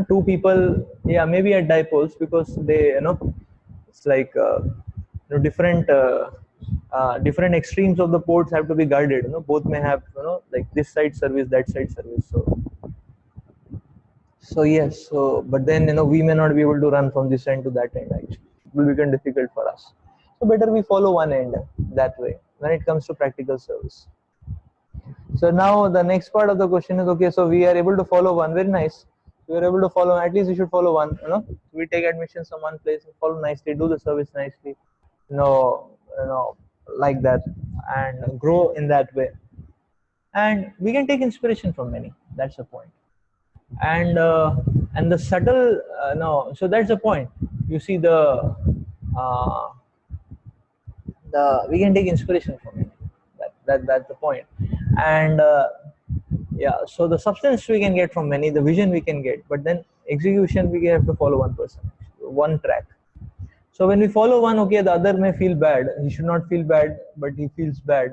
Two people, yeah, maybe at dipoles, because they, it's like different different extremes of the ports have to be guarded. Both may have like this side service, that side service. So yes, so but then we may not be able to run from this end to that end. Actually, it will become difficult for us. So better we follow one end that way when it comes to practical service. So now the next part of the question is, okay, so we are able to follow one. Very nice. We are able to follow. At least we should follow one. We take admissions from one place, follow nicely, do the service nicely, like that, and grow in that way. And we can take inspiration from many. That's the point. And the subtle no. So that's the point. You see the we can take inspiration from many. That's the point. And yeah, so the substance we can get from many, the vision we can get, but then execution we have to follow one person, one track. So when we follow one, okay, the other may feel bad. He should not feel bad, but he feels bad.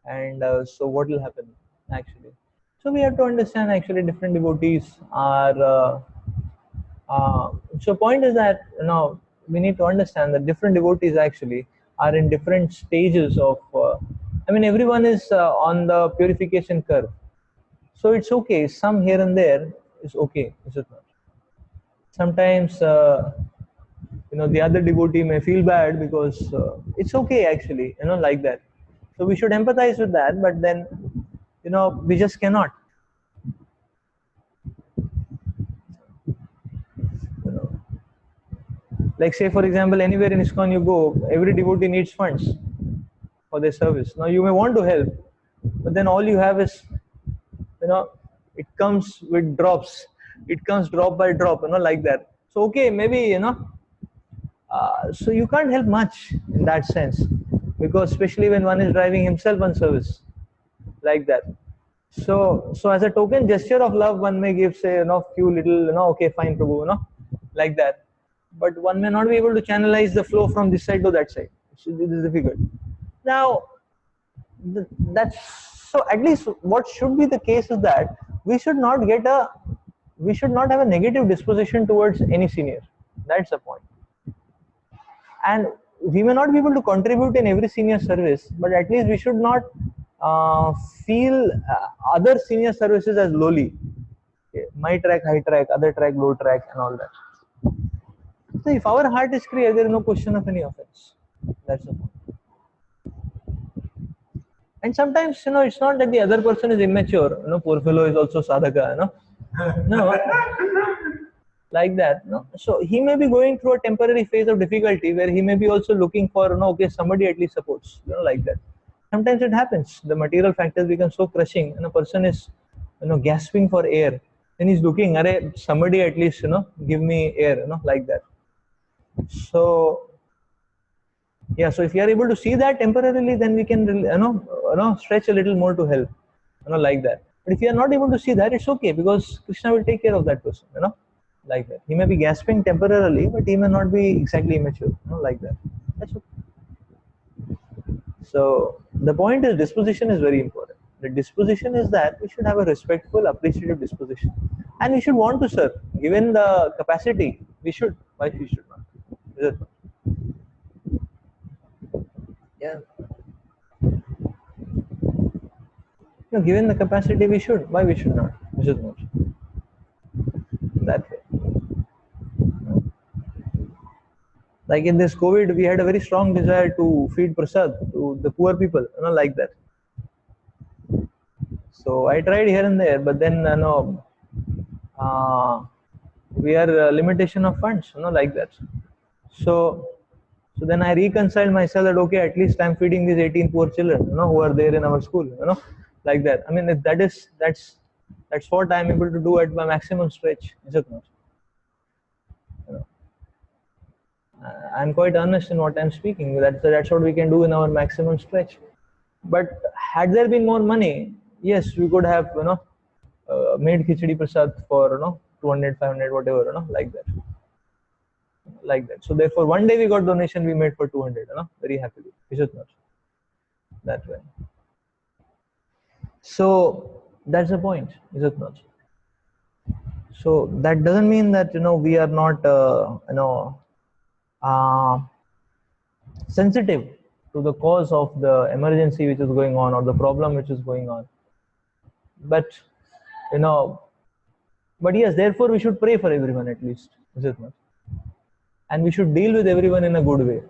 And so what will happen actually? So we have to understand actually different devotees are. So point is that we need to understand that different devotees actually are in different stages of. I mean, everyone is on the purification curve. So it's okay. Some here and there is okay, is it not? Sometimes the other devotee may feel bad because it's okay actually, like that. So we should empathize with that, but then we just cannot. Like say for example, anywhere in ISKCON you go, every devotee needs funds for their service. Now you may want to help, but then all you have is it comes with drops. It comes drop by drop, like that. So okay, maybe so you can't help much in that sense, because especially when one is driving himself on service, like that. So as a token gesture of love, one may give, say, few little, okay, fine, Prabhu, like that. But one may not be able to channelize the flow from this side to that side. It is difficult. Now, that's so. At least what should be the case is that we should not have a negative disposition towards any senior. That's the point. And we may not be able to contribute in every senior service, but at least we should not feel other senior services as lowly. Okay. My track, high track, other track, low track, and all that. So if our heart is clear, there is no question of any offense. That's the point. And sometimes, it's not that the other person is immature. Poor fellow is also sadhaka. No, like that. No, so he may be going through a temporary phase of difficulty where he may be also looking for, okay, somebody at least supports. Like that. Sometimes it happens. The material factors become so crushing, and a person is, gasping for air. Then he's looking, somebody at least, give me air, like that. So yeah, so if you are able to see that temporarily, then we can stretch a little more to help, like that. But if you are not able to see that, it's okay, because Krishna will take care of that person, like that. He may be gasping temporarily, but he may not be exactly immature, like that. That's okay. So the point is, disposition is very important. The disposition is that we should have a respectful, appreciative disposition, and we should want to serve. Given the capacity, we should. Why we should not? Is it? Yeah. Given the capacity, we should. Why we should not? We should not. That way. Like in this COVID, we had a very strong desire to feed prasad to the poor people, like that. So I tried here and there, but then we are limitation of funds, like that. So then I reconciled myself that okay, at least I'm feeding these 18 poor children, who are there in our school, like that. I mean, if that's what I'm able to do at my maximum stretch, is it not? I'm quite earnest in what I'm speaking. That's what we can do in our maximum stretch. But had there been more money, yes, we could have made khichdi prasad for 200, 500, whatever, like that. So therefore, one day we got donation, we made for 200, very happily. Is it not? That way. So that's the point, is it not? So that doesn't mean that we are not sensitive to the cause of the emergency which is going on or the problem which is going on. But but yes, therefore we should pray for everyone at least, is it not? And we should deal with everyone in a good way.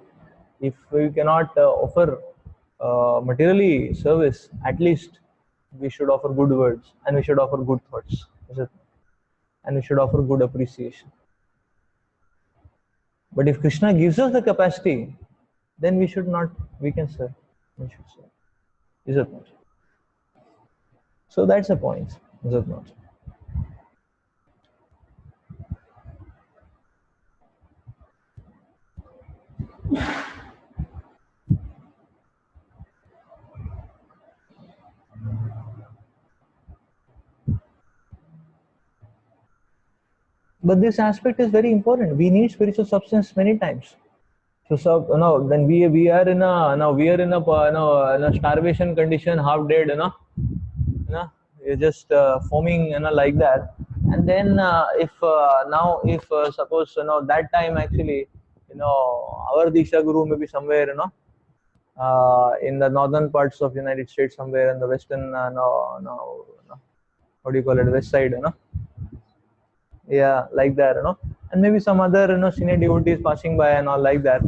If we cannot offer materially service, at least we should offer good words and we should offer good thoughts, is it? And we should offer good appreciation. But if Krishna gives us the capacity, then we should not, we can serve. We should serve. Is it not? So that's the point, is it not? But this aspect is very important. We need spiritual substance many times. So then we are in a starvation condition, half dead, you're just foaming, like that. And then if suppose that time actually, our Diksha Guru may be somewhere, in the northern parts of United States, somewhere in the western, what do you call it, west side, yeah, like that, and maybe some other senior devotees passing by and all like that.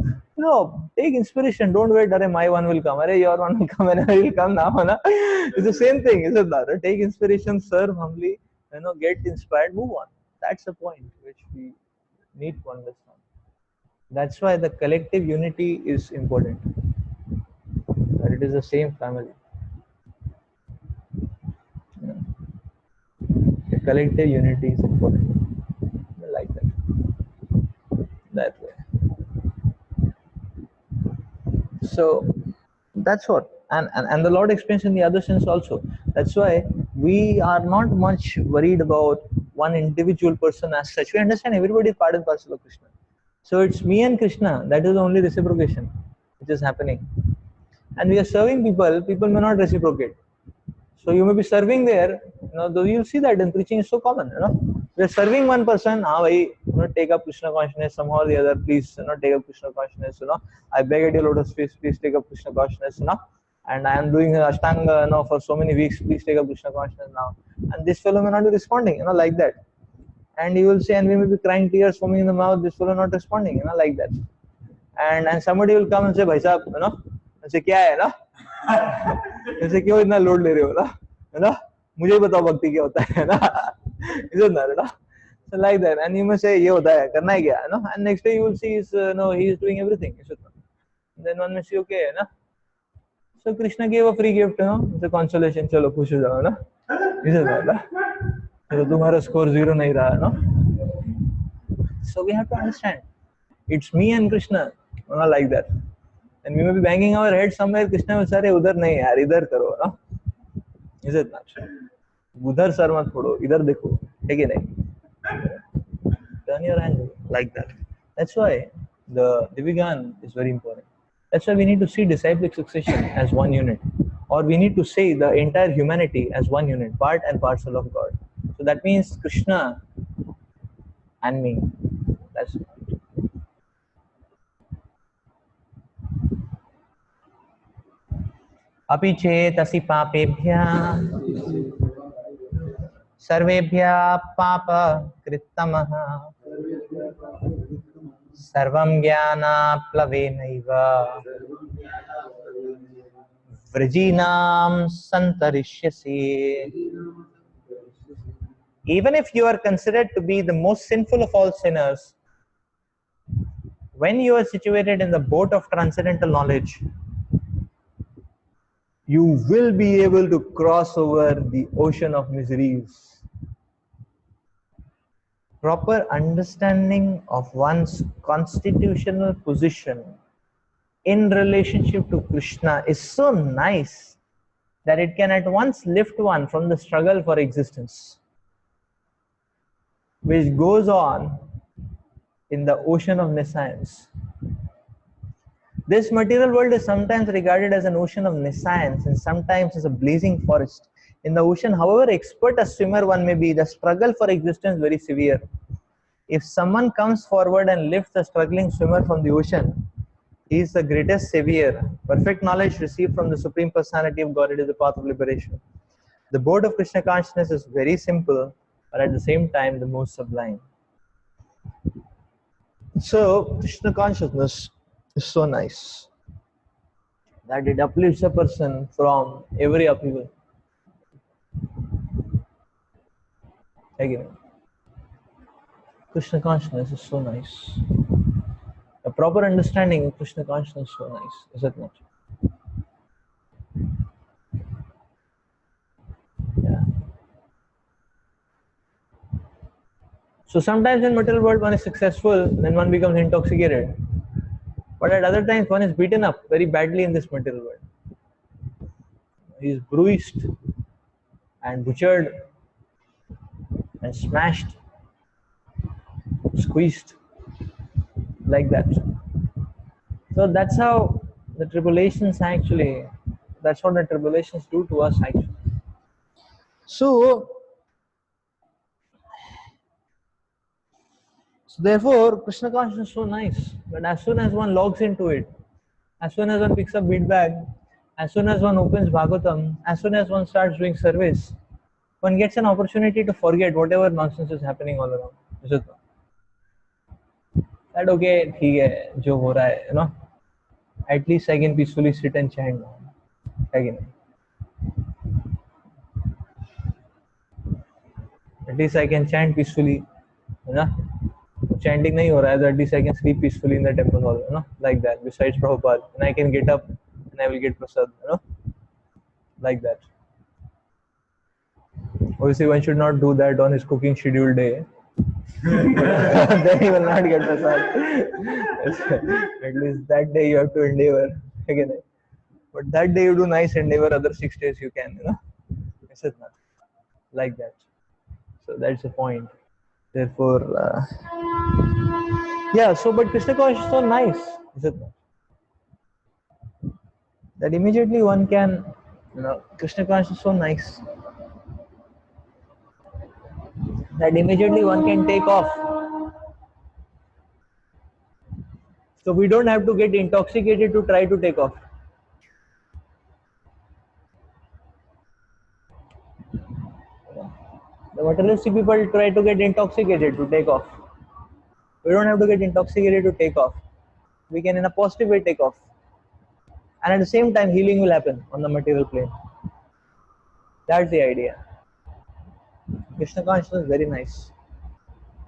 Take inspiration. Don't wait. My one will come. Your one will come. And I will come now. It's the same thing, isn't that? Take inspiration, serve humbly. Get inspired. Move on. That's the point which we need to understand. That's why the collective unity is important. That it is the same family. The collective unity is important. Like that. That way. So that's what, and the Lord explains in the other sense also. That's why we are not much worried about one individual person as such. We understand everybody is part and parcel of Krishna. So it's me and Krishna. That is the only reciprocation which is happening. And we are serving people. People may not reciprocate. So you may be serving there. Though you'll see that in preaching is so common. We are serving one person. Take up Krishna consciousness somehow or the other. Please, take up Krishna consciousness. I beg at your lotus feet. Please take up Krishna consciousness. And I am doing Ashtanga, for so many weeks. Please take up Krishna consciousness now. And this fellow may not be responding. Like that. And you will say, and we may be crying tears foaming in the mouth. This fellow not responding. Like that. And somebody will come and say, Bhai Sahab, and say, क्या है ऐसे क्यों इतना load ले रहे हो मुझे बताओ भक्ति क्या होता है isn't that so like that, and you must say ये होता है करना है क्या and next day you will see he is doing everything, and then one may say okay so Krishna gave a free gift it's a consolation, चलो खुश हो जाओ isn't that तो तुम्हारा score 0 नहीं रहा so we have to understand it's me and Krishna, like that. And we may be banging our head somewhere. Krishna will say, "Udhar nahi yaar, idhar karo." Is it not? Udhar sar mat phodo, idhar dekho. Take nahi. Turn your angle like that. That's why the Divigan is very important. That's why we need to see disciplic succession as one unit, or we need to see the entire humanity as one unit, part and parcel of God. So that means Krishna and me. That's it. अपि चेतसि पापेभ्यः सर्वेभ्यः पापकृत्तमः सर्वं ज्ञानाप्लवेनैव वृजीनां सन्तरिष्यसि. Even if you are considered to be the most sinful of all sinners, when you are situated in the boat of transcendental knowledge, you will be able to cross over the ocean of miseries. proper understanding of one's constitutional position in relationship to Krishna is so nice that it can at once lift one from the struggle for existence, which goes on in the ocean of nescience. This material world is sometimes regarded as an ocean of nescience and sometimes as a blazing forest. In the ocean, however expert a swimmer one may be, the struggle for existence is very severe. If someone comes forward and lifts a struggling swimmer from the ocean, he is the greatest savior. Perfect knowledge received from the Supreme Personality of Godhead is the path of liberation. The boat of Krishna consciousness is very simple, but at the same time the most sublime. So, Krishna consciousness is so nice that it uplifts a person from every upheaval. Again, Krishna consciousness is so nice. A proper understanding of Krishna consciousness is so nice, is it not? Yeah. So sometimes in material world one is successful, then one becomes intoxicated. But at other times one is beaten up very badly in this material world. He is bruised and butchered and smashed, squeezed, like that. So that's how the tribulations actually, that's what the tribulations do to us actually. So therefore, Krishna consciousness is so nice. But as soon as one logs into it, as soon as one picks up beat bag, as soon as one opens Bhagavatam, as soon as one starts doing service, one gets an opportunity to forget whatever nonsense is happening all around. Is it not? That okay, ठीक है, जो हो रहा है, you know. At least I can peacefully sit and chant now. Again. At least I can chant peacefully, you know. Chanting nahi ho raha hai, so at least I can sleep peacefully in the temple hall, you know, like that. Besides Prabhupada, and I can get up and I will get prasad, you know, like that. Obviously, one should not do that on his cooking schedule day. Then he will not get prasad. At least that day you have to endeavor again. But that day you do nice endeavor, other 6 days you can, you know. Is it not? Like that. So that's the point. Therefore, yeah. So, but Krishna consciousness is so nice, is it not? That immediately one can, you know, Krishna consciousness is so nice that immediately one can take off. So we don't have to get intoxicated to try to take off. The materialistic people try to get intoxicated to take off. We don't have to get intoxicated to take off. We can in a positive way take off. And at the same time healing will happen on the material plane. That's the idea. Krishna consciousness is very nice.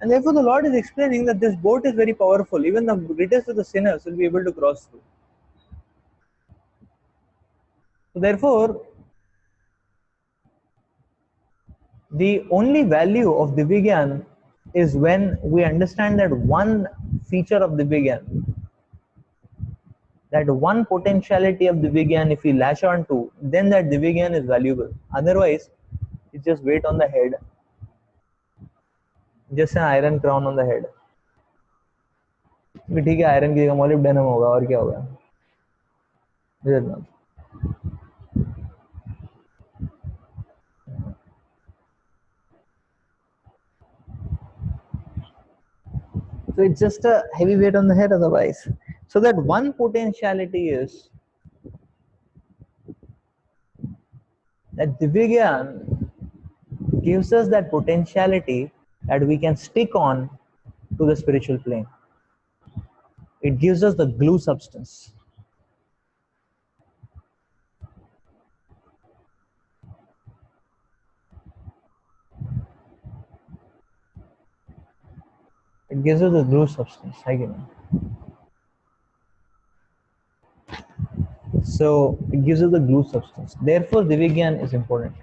And therefore the Lord is explaining that this boat is very powerful. Even the greatest of the sinners will be able to cross through. So therefore, the only value of Divigyan is when we understand that one feature of Divigyan, that one potentiality of Divigyan, if we latch on to, then that Divigyan is valuable. Otherwise, it's just weight on the head, just an iron crown on the head. ठीक है, iron की जगह molybdenum होगा और क्या होगा? So it's just a heavy weight on the head otherwise. So that one potentiality is that Divigyan gives us that potentiality that we can stick on to the spiritual plane. It gives us the glue substance. It gives us the glue substance. So it gives us the glue substance. Therefore, Divigyan is important.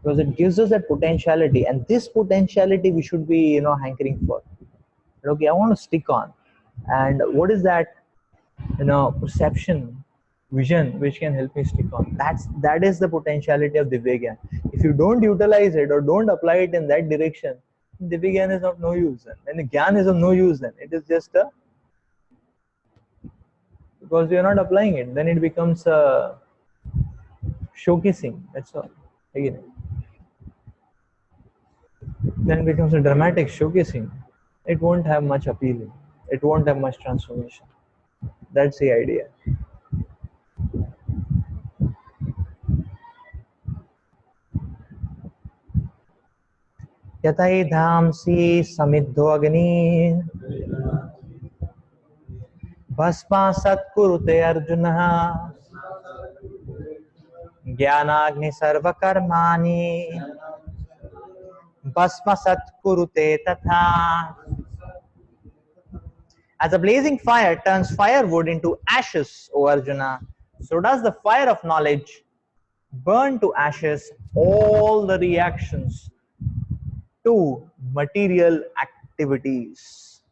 because it gives us that potentiality, and this potentiality we should be, you know, hankering for. Okay, I want to stick on. And what is that, you know, perception, vision which can help me stick on? That is the potentiality of Divya Gyan. If you don't utilize it or don't apply it in that direction, Divya Gyan is of no use then. And the Gyan is of no use then. It is just a, because you are not applying it, then it becomes a showcasing, that's all. Again, then it becomes a dramatic showcasing. It won't have much appeal. It won't have much transformation. That's the idea. यथै धामसि समिद्धो अग्नि भस्मासत् कुरुते अर्जुनः ज्ञानाग्नि सर्वकर्माणि भस्मसत् कुरुते तथा. As a blazing fire turns firewood into ashes, O Arjuna, so does the fire of knowledge burn to ashes all the reactions to material activities.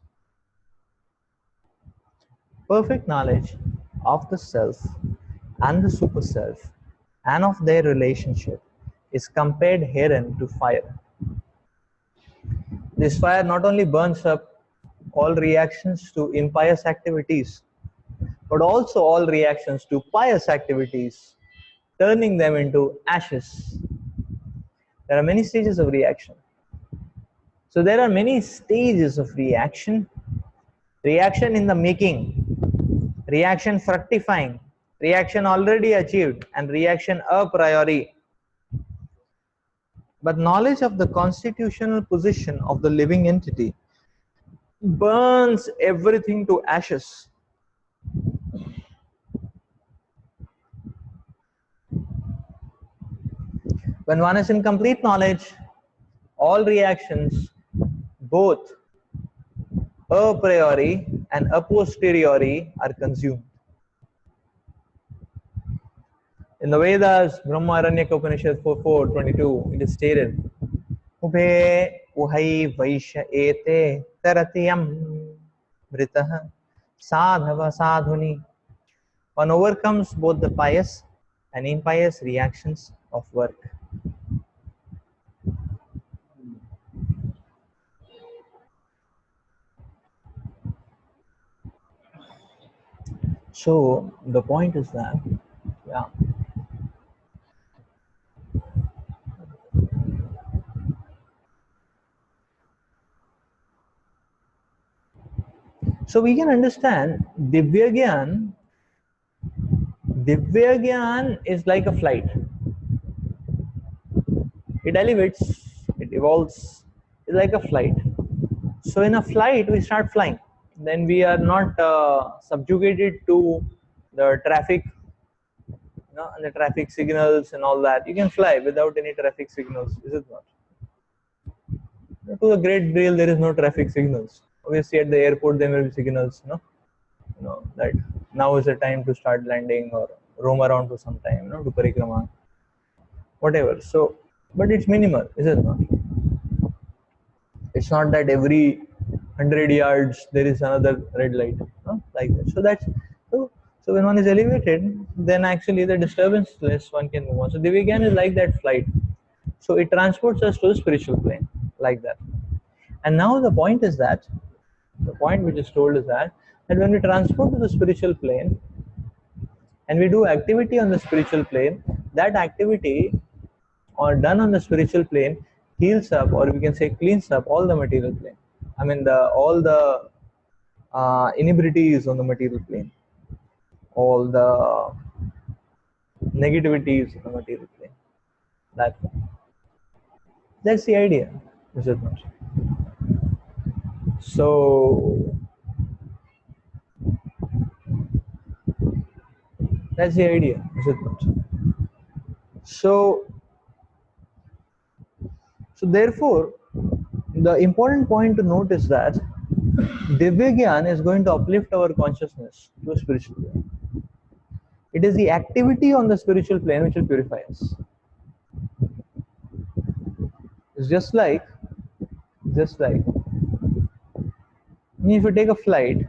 Perfect knowledge of the self and the super self and of their relationship is compared herein to fire. This fire not only burns up all reactions to impious activities, but also all reactions to pious activities, turning them into ashes. There are many stages of reaction. So there are many stages of reaction. Reaction in the making, reaction fructifying, reaction already achieved, and reaction a priori. But knowledge of the constitutional position of the living entity burns everything to ashes. When one is in complete knowledge, all reactions, both a priori and a posteriori, are consumed. In the Vedas, Brahma Aranyaka Upanishad 4.4.22, it is stated, Ubhe uhai vaishya ete taratiyam mritah sadhava sadhuni. One overcomes both the pious and impious reactions of work. So the point is that, yeah. So we can understand Divya Gyan is like a flight. It elevates, it evolves, it's like a flight. So in a flight, we start flying. Then we are not subjugated to the traffic, you know, and the traffic signals and all that. You can fly without any traffic signals, is it not? To a great deal, there is no traffic signals. Obviously, at the airport, there will be signals, you know, that now is the time to start landing or roam around for some time, you know, to parikrama, whatever. So, but it's minimal, is it not? It's not that every 100 yards there is another red light, like that. So that's so when one is elevated, then actually the disturbance less, one can move on. So Divya Gyan is like that flight. So it transports us to the spiritual plane, like that. And now the point is that, the point which is told is that when we transport to the spiritual plane and we do activity on the spiritual plane, that activity or done on the spiritual plane heals up, or we can say cleans up all the material plane. I mean all the inebrities on the material plane, all the negativities on the material plane. That's the idea, is it not? So that's the idea, is it not? So therefore, the important point to note is that Divya Gyan is going to uplift our consciousness to a spiritual plane. It is the activity on the spiritual plane which will purify us. It's just like if you take a flight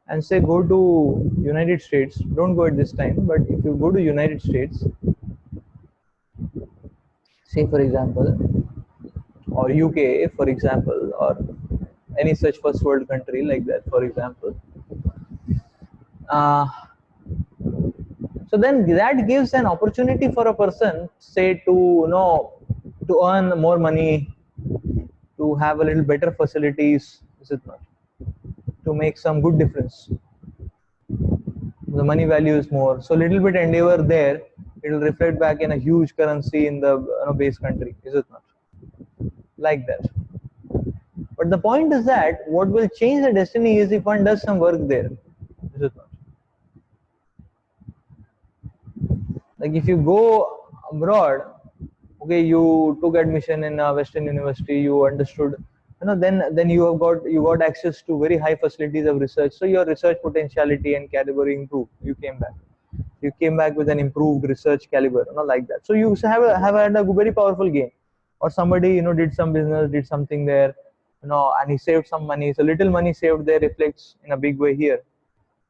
and say go to United States, don't go at this time, but if you go to United States, say for example, or UK for example, or any such first world country like that for example, uh, so then that gives an opportunity for a person, say, to to earn more money, to have a little better facilities, is it not, to make some good difference. The money value is more, so little bit endeavor there, it will reflect back in a huge currency in the base country, is it not, like that. But the point is that what will change the destiny is if one does some work there, is it not? Like if you go abroad, okay, you took admission in a Western university, you understood, then you got access to very high facilities of research, so your research potentiality and caliber improved. You came back with an improved research caliber, like that. So you have had a very powerful gain. Or somebody did some business, did something there, and he saved some money, so little money saved there reflects in a big way here,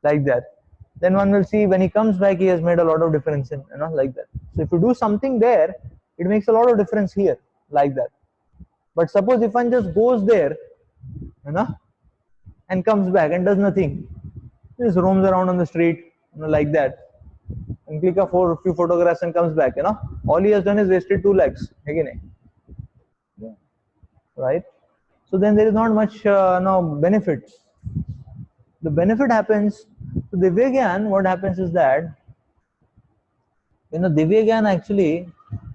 like that. Then one will see when he comes back he has made a lot of difference in, like that. So if you do something there, it makes a lot of difference here, like that. But suppose if one just goes there, and comes back and does nothing, just roams around on the street, like that, and click a few photographs and comes back, all he has done is wasted 2 lakhs again, right? So then there is not much no benefit. The benefit happens to Divyagyan. What happens is that Divyagyan actually,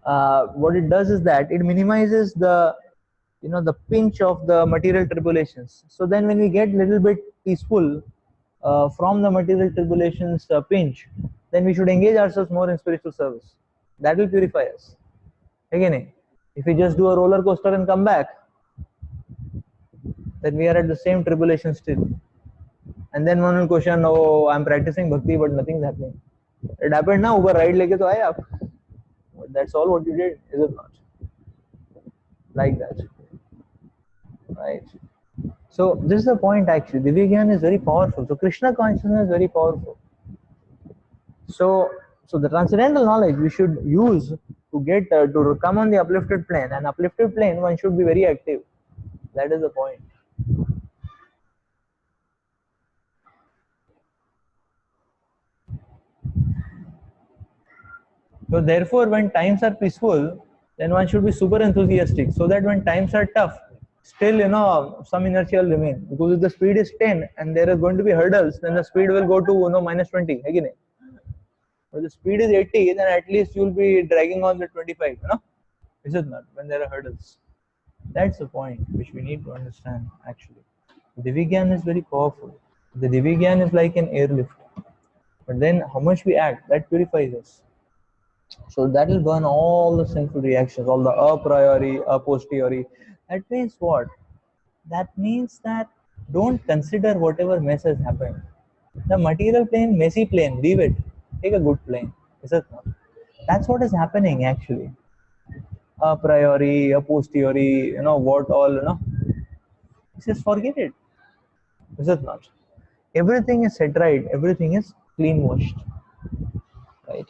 what it does is that it minimizes the pinch of the material tribulations. So then when we get little bit peaceful from the material tribulations pinch, then we should engage ourselves more in spiritual service. That will purify us. Again, if we just do a roller coaster and come back, then we are at the same tribulation still. And then one will question, oh, I'm practicing bhakti, but nothing's happening. It happened now, Uber ride leke to aaya aap. That's all what you did, is it not? Like that, right? So this is the point actually. Divyagyan is very powerful. So Krishna consciousness is very powerful. So the transcendental knowledge we should use to get to come on the uplifted plane. And uplifted plane, one should be very active. That is the point. So therefore, when times are peaceful, then one should be super enthusiastic, so that when times are tough, still some inertia will remain. Because if the speed is 10 and there are going to be hurdles, then the speed will go to minus 20 again. If the speed is 80, then at least you will be dragging on the 25. Is it not? When there are hurdles, that's the point which we need to understand. Actually, Divyagyan is very powerful. The Divyagyan is like an airlift, but then how much we act, that purifies us. So that will burn all the sinful reactions, all the a priori, a posteriori. That means what? That means that don't consider whatever mess has happened. The material plane, messy plane, leave it. Take a good plane. Is it not? That's what is happening actually. A priori, a posteriori, what all, just forget it. Is it not? Everything is set right, everything is clean washed. Right?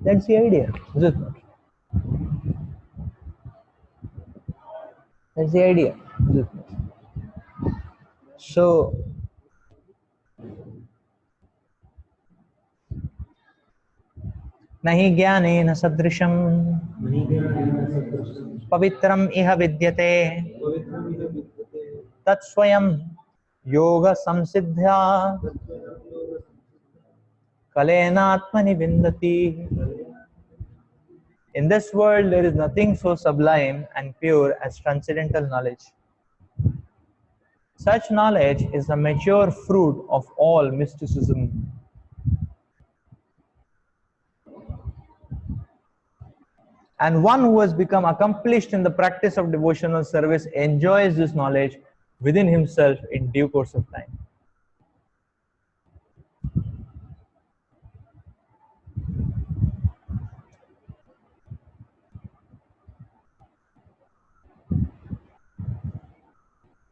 That's the idea, is it not? That's the idea. Is it not? So नहि ज्ञानेन सदृशं पवित्रम् इह विद्यते तत्स्वयं योग संसिद्ध्या कलेनात्मनि विन्दति. In this world, there is nothing so sublime and pure as transcendental knowledge. Such knowledge is the mature fruit of all mysticism. And one who has become accomplished in the practice of devotional service enjoys this knowledge within himself in due course of time.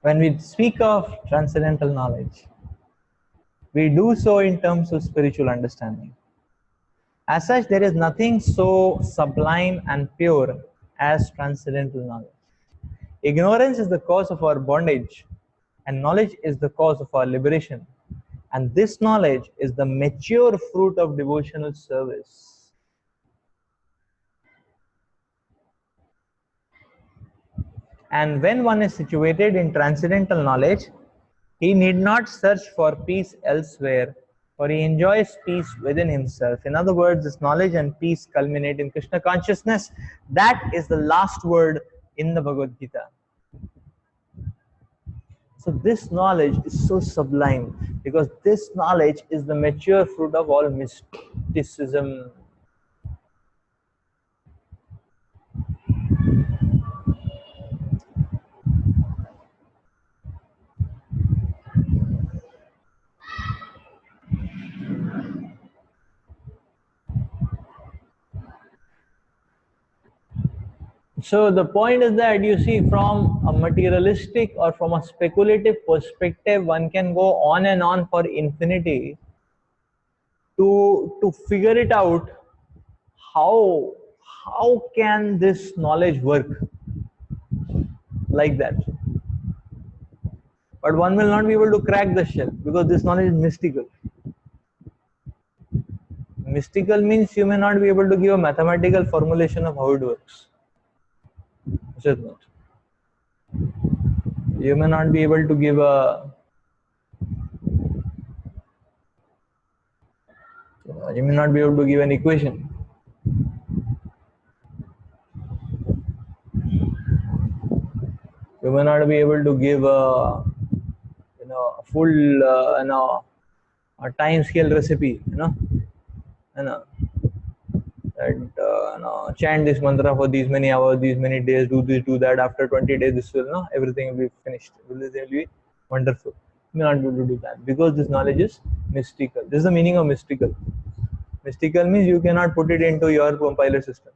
When we speak of transcendental knowledge, we do so in terms of spiritual understanding. As such, there is nothing so sublime and pure as transcendental knowledge. Ignorance is the cause of our bondage, and knowledge is the cause of our liberation. And this knowledge is the mature fruit of devotional service. And when one is situated in transcendental knowledge, he need not search for peace elsewhere, for he enjoys peace within himself. In other words, this knowledge and peace culminate in Krishna consciousness. That is the last word in the Bhagavad Gita. So this knowledge is so sublime because this knowledge is the mature fruit of all mysticism. So the point is that you see, from a materialistic or from a speculative perspective, one can go on and on for infinity to figure it out. How can this knowledge work like that? But one will not be able to crack the shell because this knowledge is mystical. Mystical means you may not be able to give a mathematical formulation of how it works. Is it not? You may not be able to give an equation. You may not be able to give a full a time scale recipe. Chant this mantra for these many hours, these many days, do this, do that. After 20 days, this will everything will be finished. Everything will be wonderful. You may not be able to do that because this knowledge is mystical. This is the meaning of mystical. Mystical means you cannot put it into your compiler system.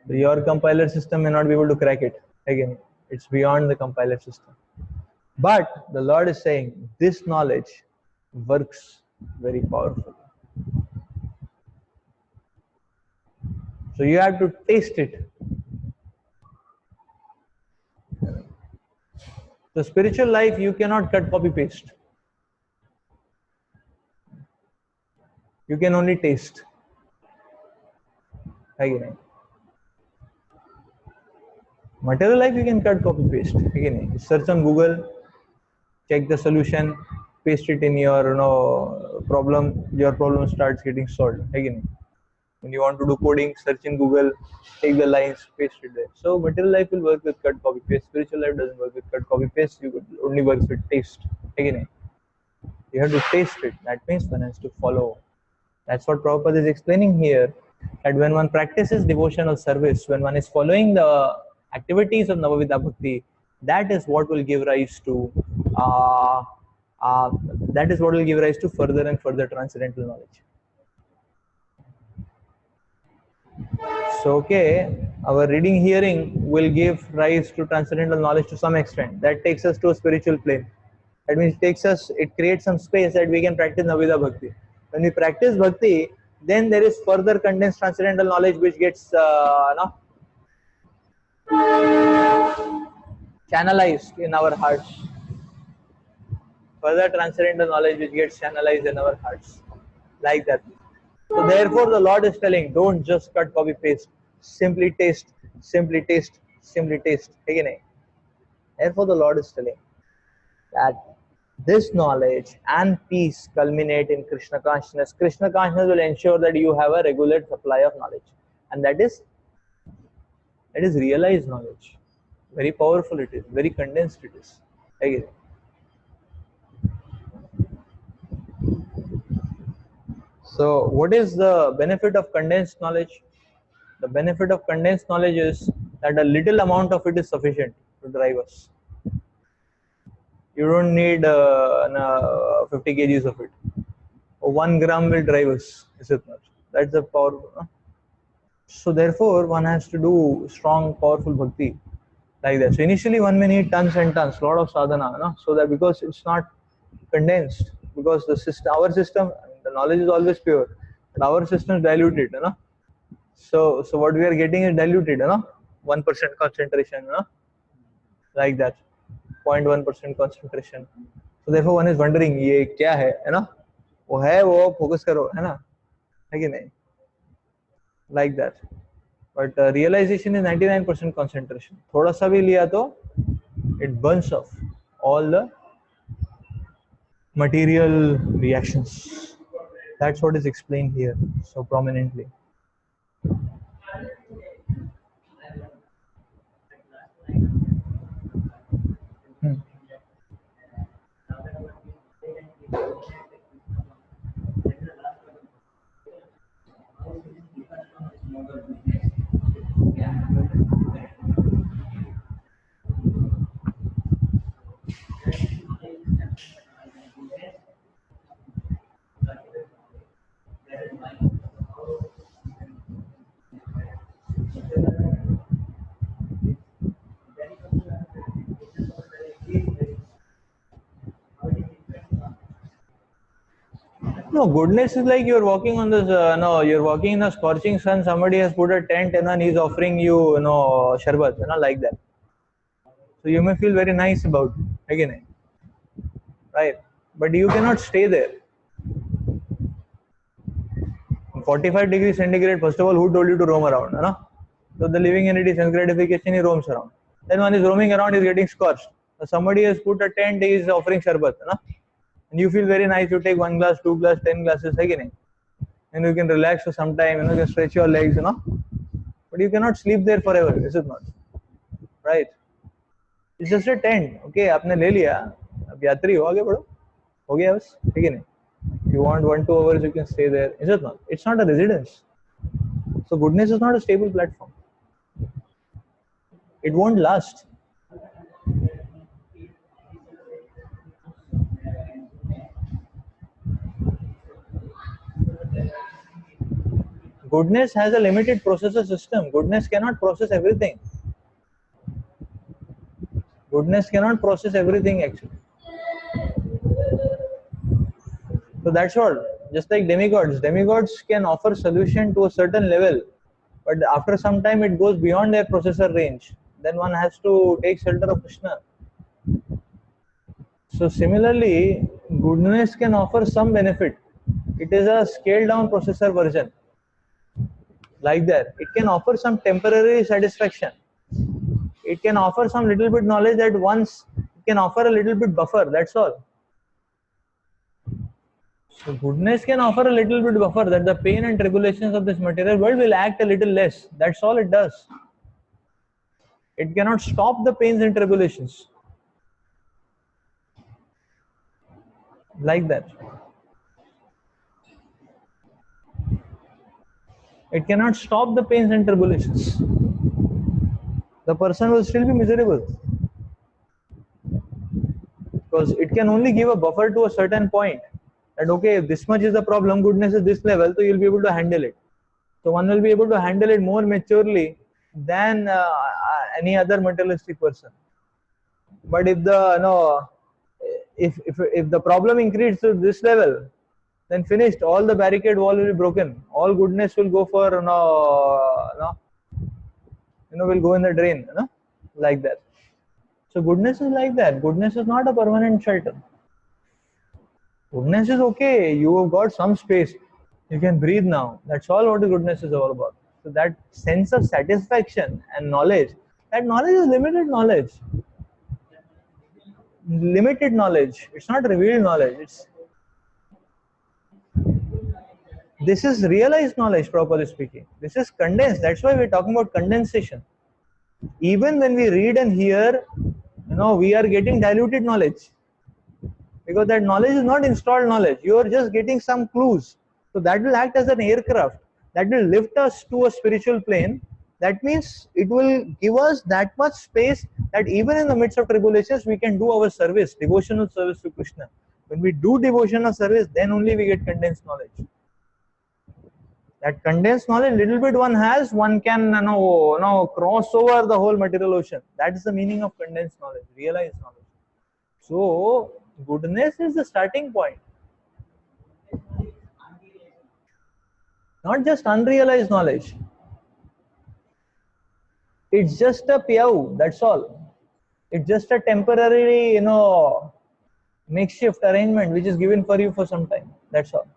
Your compiler system may not be able to crack it. Again, it's beyond the compiler system. But the Lord is saying this knowledge works very powerfully. So you have to taste it. The spiritual life you cannot cut, copy, paste. You can only taste. Again. Material life you can cut, copy, paste. Again, search on Google, check the solution, paste it in your problem. Your problem starts getting solved. Again, when you want to do coding, search in Google, take the lines, paste it there. So material life will work with cut, copy, paste. Spiritual life doesn't work with cut, copy, paste. You could only work with taste. Again, you have to taste it. That means one has to follow. That's what Prabhupada is explaining here. That when one practices devotional service, when one is following the activities of Navavidha Bhakti, that is what will give rise to further and further transcendental knowledge. So our reading hearing will give rise to transcendental knowledge to some extent. That takes us to a spiritual plane. That means it creates some space that we can practice Navavidha Bhakti. When we practice Bhakti, then there is further condensed transcendental knowledge which gets channelized in our hearts. Further transcendental knowledge which gets channelized in our hearts. Like that. So therefore the Lord is telling, don't just cut, copy, paste. Simply taste, simply taste, simply taste. Again. Therefore the Lord is telling that this knowledge and peace culminate in Krishna consciousness. Krishna consciousness will ensure that you have a regular supply of knowledge. And that is realized knowledge. Very powerful it is, very condensed it is. Again. So what is the benefit of condensed knowledge? The benefit of condensed knowledge is that a little amount of it is sufficient to drive us. You don't need 50 kgs of it. 1 gram will drive us, is it not? That's the power. So therefore, one has to do strong, powerful bhakti. like that. So initially one may need tons and tons, lot of sadhana, no? So that because it's not condensed, because the system, our system, the knowledge is always pure, but our system is diluted, you know. So what we are getting is diluted, you know, 1% concentration, you know, like that, 0.1% concentration. So therefore one is wondering ये क्या है ना? वो है वो focus करो, है ना? है कि नहीं? Like that. But realization is 99% concentration. थोड़ा सा भी लिया तो it burns off all the material reactions. That's what is explained here so prominently. No, goodness is like you're walking on this, no, you're walking in the scorching sun, somebody has put a tent and then he's offering you, you know, sharbat, you know, like that. So you may feel very nice about it, again, right? But you cannot stay there. 45 degrees centigrade, first of all, who told you to roam around, you know? So the living entity, sense gratification, he roams around. Then one is roaming around, is getting scorched. So somebody has put a tent, he is offering sharbat, you know? And you feel very nice, you take 1 glass, 2 glass, 10 glasses, again. And you can relax for some time, you know, just stretch your legs, you know. But you cannot sleep there forever, is it not? Right? It's just a tent. Okay, आपने ले लिया, अब यात्री हो, आगे बढ़ो, हो गया बस, ठीक है नहीं? You want 1-2 hours, you can stay there, is it not? It's not a residence. So goodness is not a stable platform. It won't last. Goodness has a limited processor system. Goodness cannot process everything. Goodness cannot process everything actually. So that's all. Just like demigods. Demigods can offer solution to a certain level, but after some time it goes beyond their processor range. Then one has to take shelter of Krishna. So similarly, goodness can offer some benefit. It is a scaled down processor version. Like that. It can offer some temporary satisfaction. It can offer some little bit knowledge at once. It can offer a little bit buffer. That's all. So goodness can offer a little bit buffer that the pain and tribulations of this material world will act a little less. That's all it does. It cannot stop the pains and tribulations. Like that. It cannot stop the pains and tribulations. The person will still be miserable. Because it can only give a buffer to a certain point. That okay, if this much is the problem, goodness is this level, so you'll be able to handle it. So one will be able to handle it more maturely than any other materialistic person. But if the if the problem increases to this level, then finished. All the barricade wall will be broken. All goodness will go for will go in the drain. Like that. So goodness is like that. Goodness is not a permanent shelter. Goodness is okay. You have got some space. You can breathe now. That's all what the goodness is all about. So that sense of satisfaction and knowledge, that knowledge is limited knowledge. Limited knowledge. It's not revealed knowledge. This is realized knowledge, properly speaking. This is condensed. That's why we're talking about condensation. Even when we read and hear, we are getting diluted knowledge. Because that knowledge is not installed knowledge. You are just getting some clues. So that will act as an aircraft. That will lift us to a spiritual plane. That means it will give us that much space that even in the midst of tribulations, we can do our service, devotional service to Krishna. When we do devotional service, then only we get condensed knowledge. That condensed knowledge, little bit one has, one can cross over the whole material ocean. That is the meaning of condensed knowledge, realized knowledge. So goodness is the starting point, not just unrealized knowledge. It's just a piyau, that's all. It's just a temporary, makeshift arrangement which is given for you for some time. That's all.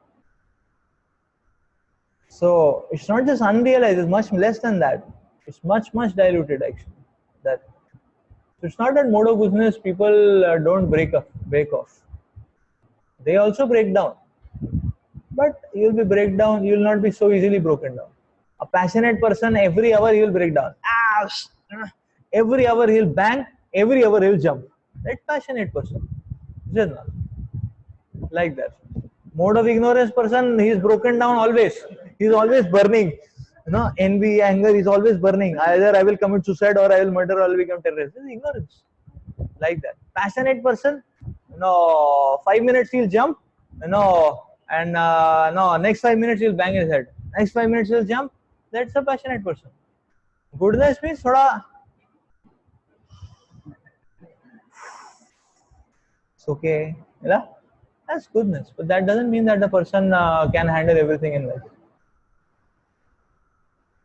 So it's not just unrealized, it's much less than that. It's much diluted actually. That so it's not that mode of goodness people don't break off. They also break down. But you'll be break down, you'll not be so easily broken down. A passionate person, every hour he'll break down. Every hour he'll bang, every hour he'll jump. That passionate person. Is it not? Like that. Mode of ignorance person, he's broken down always. He's always burning. Envy, anger is always burning. Either I will commit suicide or I will murder or I will become terrorist. This is ignorance. Like that. Passionate person, 5 minutes he'll jump, and next 5 minutes he'll bang his head. Next 5 minutes he'll jump. That's a passionate person. Goodness means thoda. It's okay. That's goodness. But that doesn't mean that the person can handle everything in life.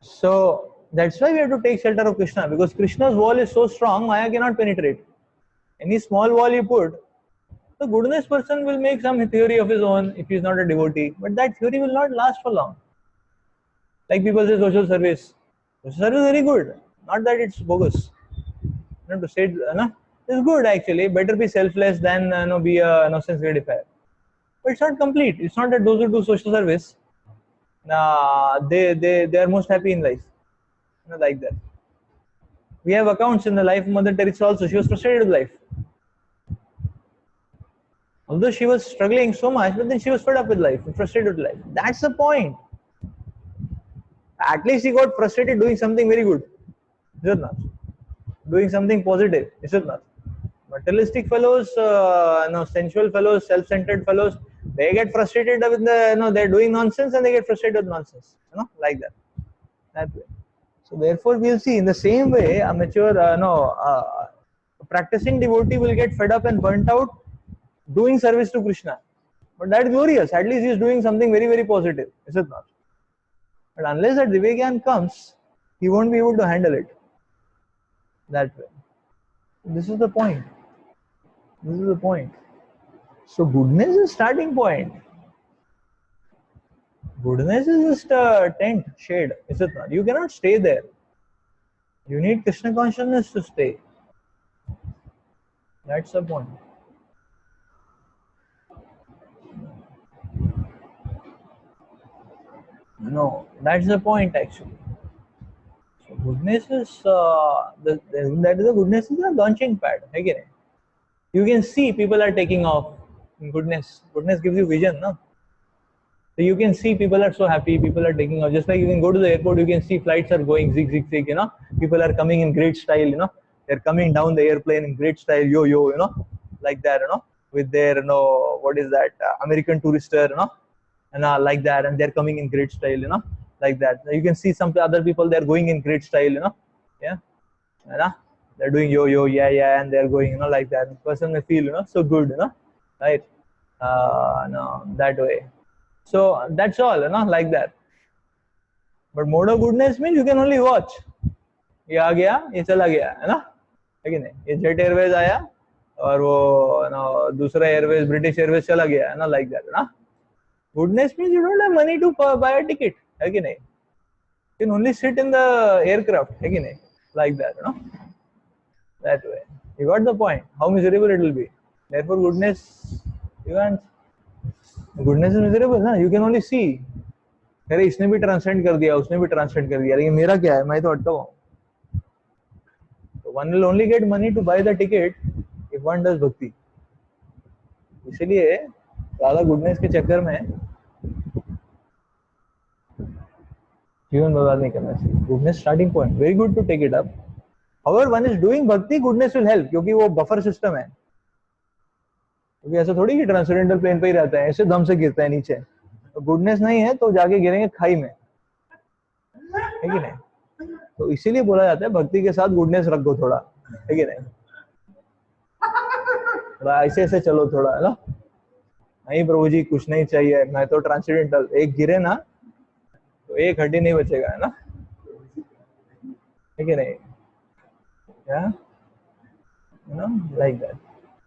So that's why we have to take shelter of Krishna, because Krishna's wall is so strong, Maya cannot penetrate. Any small wall you put, the goodness person will make some theory of his own if he is not a devotee, but that theory will not last for long. Like people say social service. Social service is very good. Not that it's bogus. To say it's good actually. Better be selfless than be a nonsense gratifier. But it's not complete. It's not that those who do social service, they are most happy in life. Like that. We have accounts in the life of Mother Teresa also. She was frustrated with life. Although she was struggling so much, but then she was fed up with life and frustrated with life. That's the point. At least she got frustrated doing something very good. Is it not? Doing something positive. Is it not? Materialistic fellows, sensual fellows, self-centered fellows, they get frustrated with they're doing nonsense and they get frustrated with nonsense. Like that. That way. So therefore, we'll see in the same way a mature, practicing devotee will get fed up and burnt out doing service to Krishna. But that's glorious. At least he's doing something very, very positive. Is it not? But unless that Vivekyan comes, he won't be able to handle it. That way. This is the point. This is the point. So goodness is starting point. Goodness is just a tent, shade. Is it not? You cannot stay there. You need Krishna consciousness to stay. That's the point. No, that's the point actually. So goodness is that is the goodness is a launching pad. Again, you can see people are taking off. Goodness gives you vision, no? So you can see people are so happy. People are taking off. Just like you can go to the airport, you can see flights are going zig. People are coming in great style. They're coming down the airplane in great style. Yo. Like that. With their what is that American Tourister, and like that, and they're coming in great style, like that. You can see some other people, they're going in great style, yeah, they're doing yo, yeah, and they're going, like that. The person may feel, so good, right? That way. So that's all, like that. But mode of goodness means you can only watch. ये आ गया, ये चला गया, है ना? है कि नहीं? ये जेट एयरवेज आया और वो दूसरा एयरवेज ब्रिटिश एयरवेज चला गया, है ना? Like that, ना? Goodness means you don't have money to buy a ticket, है कि नहीं? You can only sit in the aircraft, है कि नहीं? Like that, that way. You got the point. How miserable it will be. Therefore, goodness, you can't. Goodness is miserable, ना? You can only see. अरे इसने भी translate कर दिया, उसने भी ट्रांसलेट कर दिया, लेकिन मेरा क्या है? मैं तो अटका हुआ हूँ. One will only get money to buy the ticket if one does bhakti. इसलिए ज़्यादा goodness के चक्कर में जीवन बर्बाद नहीं करना चाहिए. Goodness starting point, very good to take it up. However, one is doing bhakti, goodness will help, क्योंकि वो buffer system है. क्योंकि ऐसा थोड़ी कि ट्रांसेंडेंटल प्लेन पे ही रहता है, ऐसे दम से गिरता है नीचे. तो goodness नहीं है तो जाके गिरेंगे खाई में. है कि नहीं? तो इसीलिए बोला जाता है भक्ति के साथ गुडनेस रख दो थोड़ा, है कि नहीं? थोड़ा ऐसे ऐसे चलो थोड़ा, है ना? नहीं प्रभु जी कुछ नहीं चाहिए, मैं तो ट्रांसडेंटल, एक गिरे ना तो एक हड्डी नहीं बचेगा, है ना? है कि नहीं? क्या, you know, like that.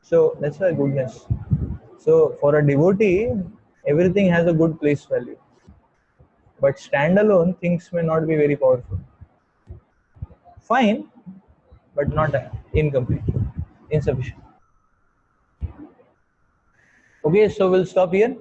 So that's why goodness. So for a devotee, everything has a good place value. But standalone, things may not be very powerful. Fine, but not incomplete, insufficient. Okay, so we'll stop here.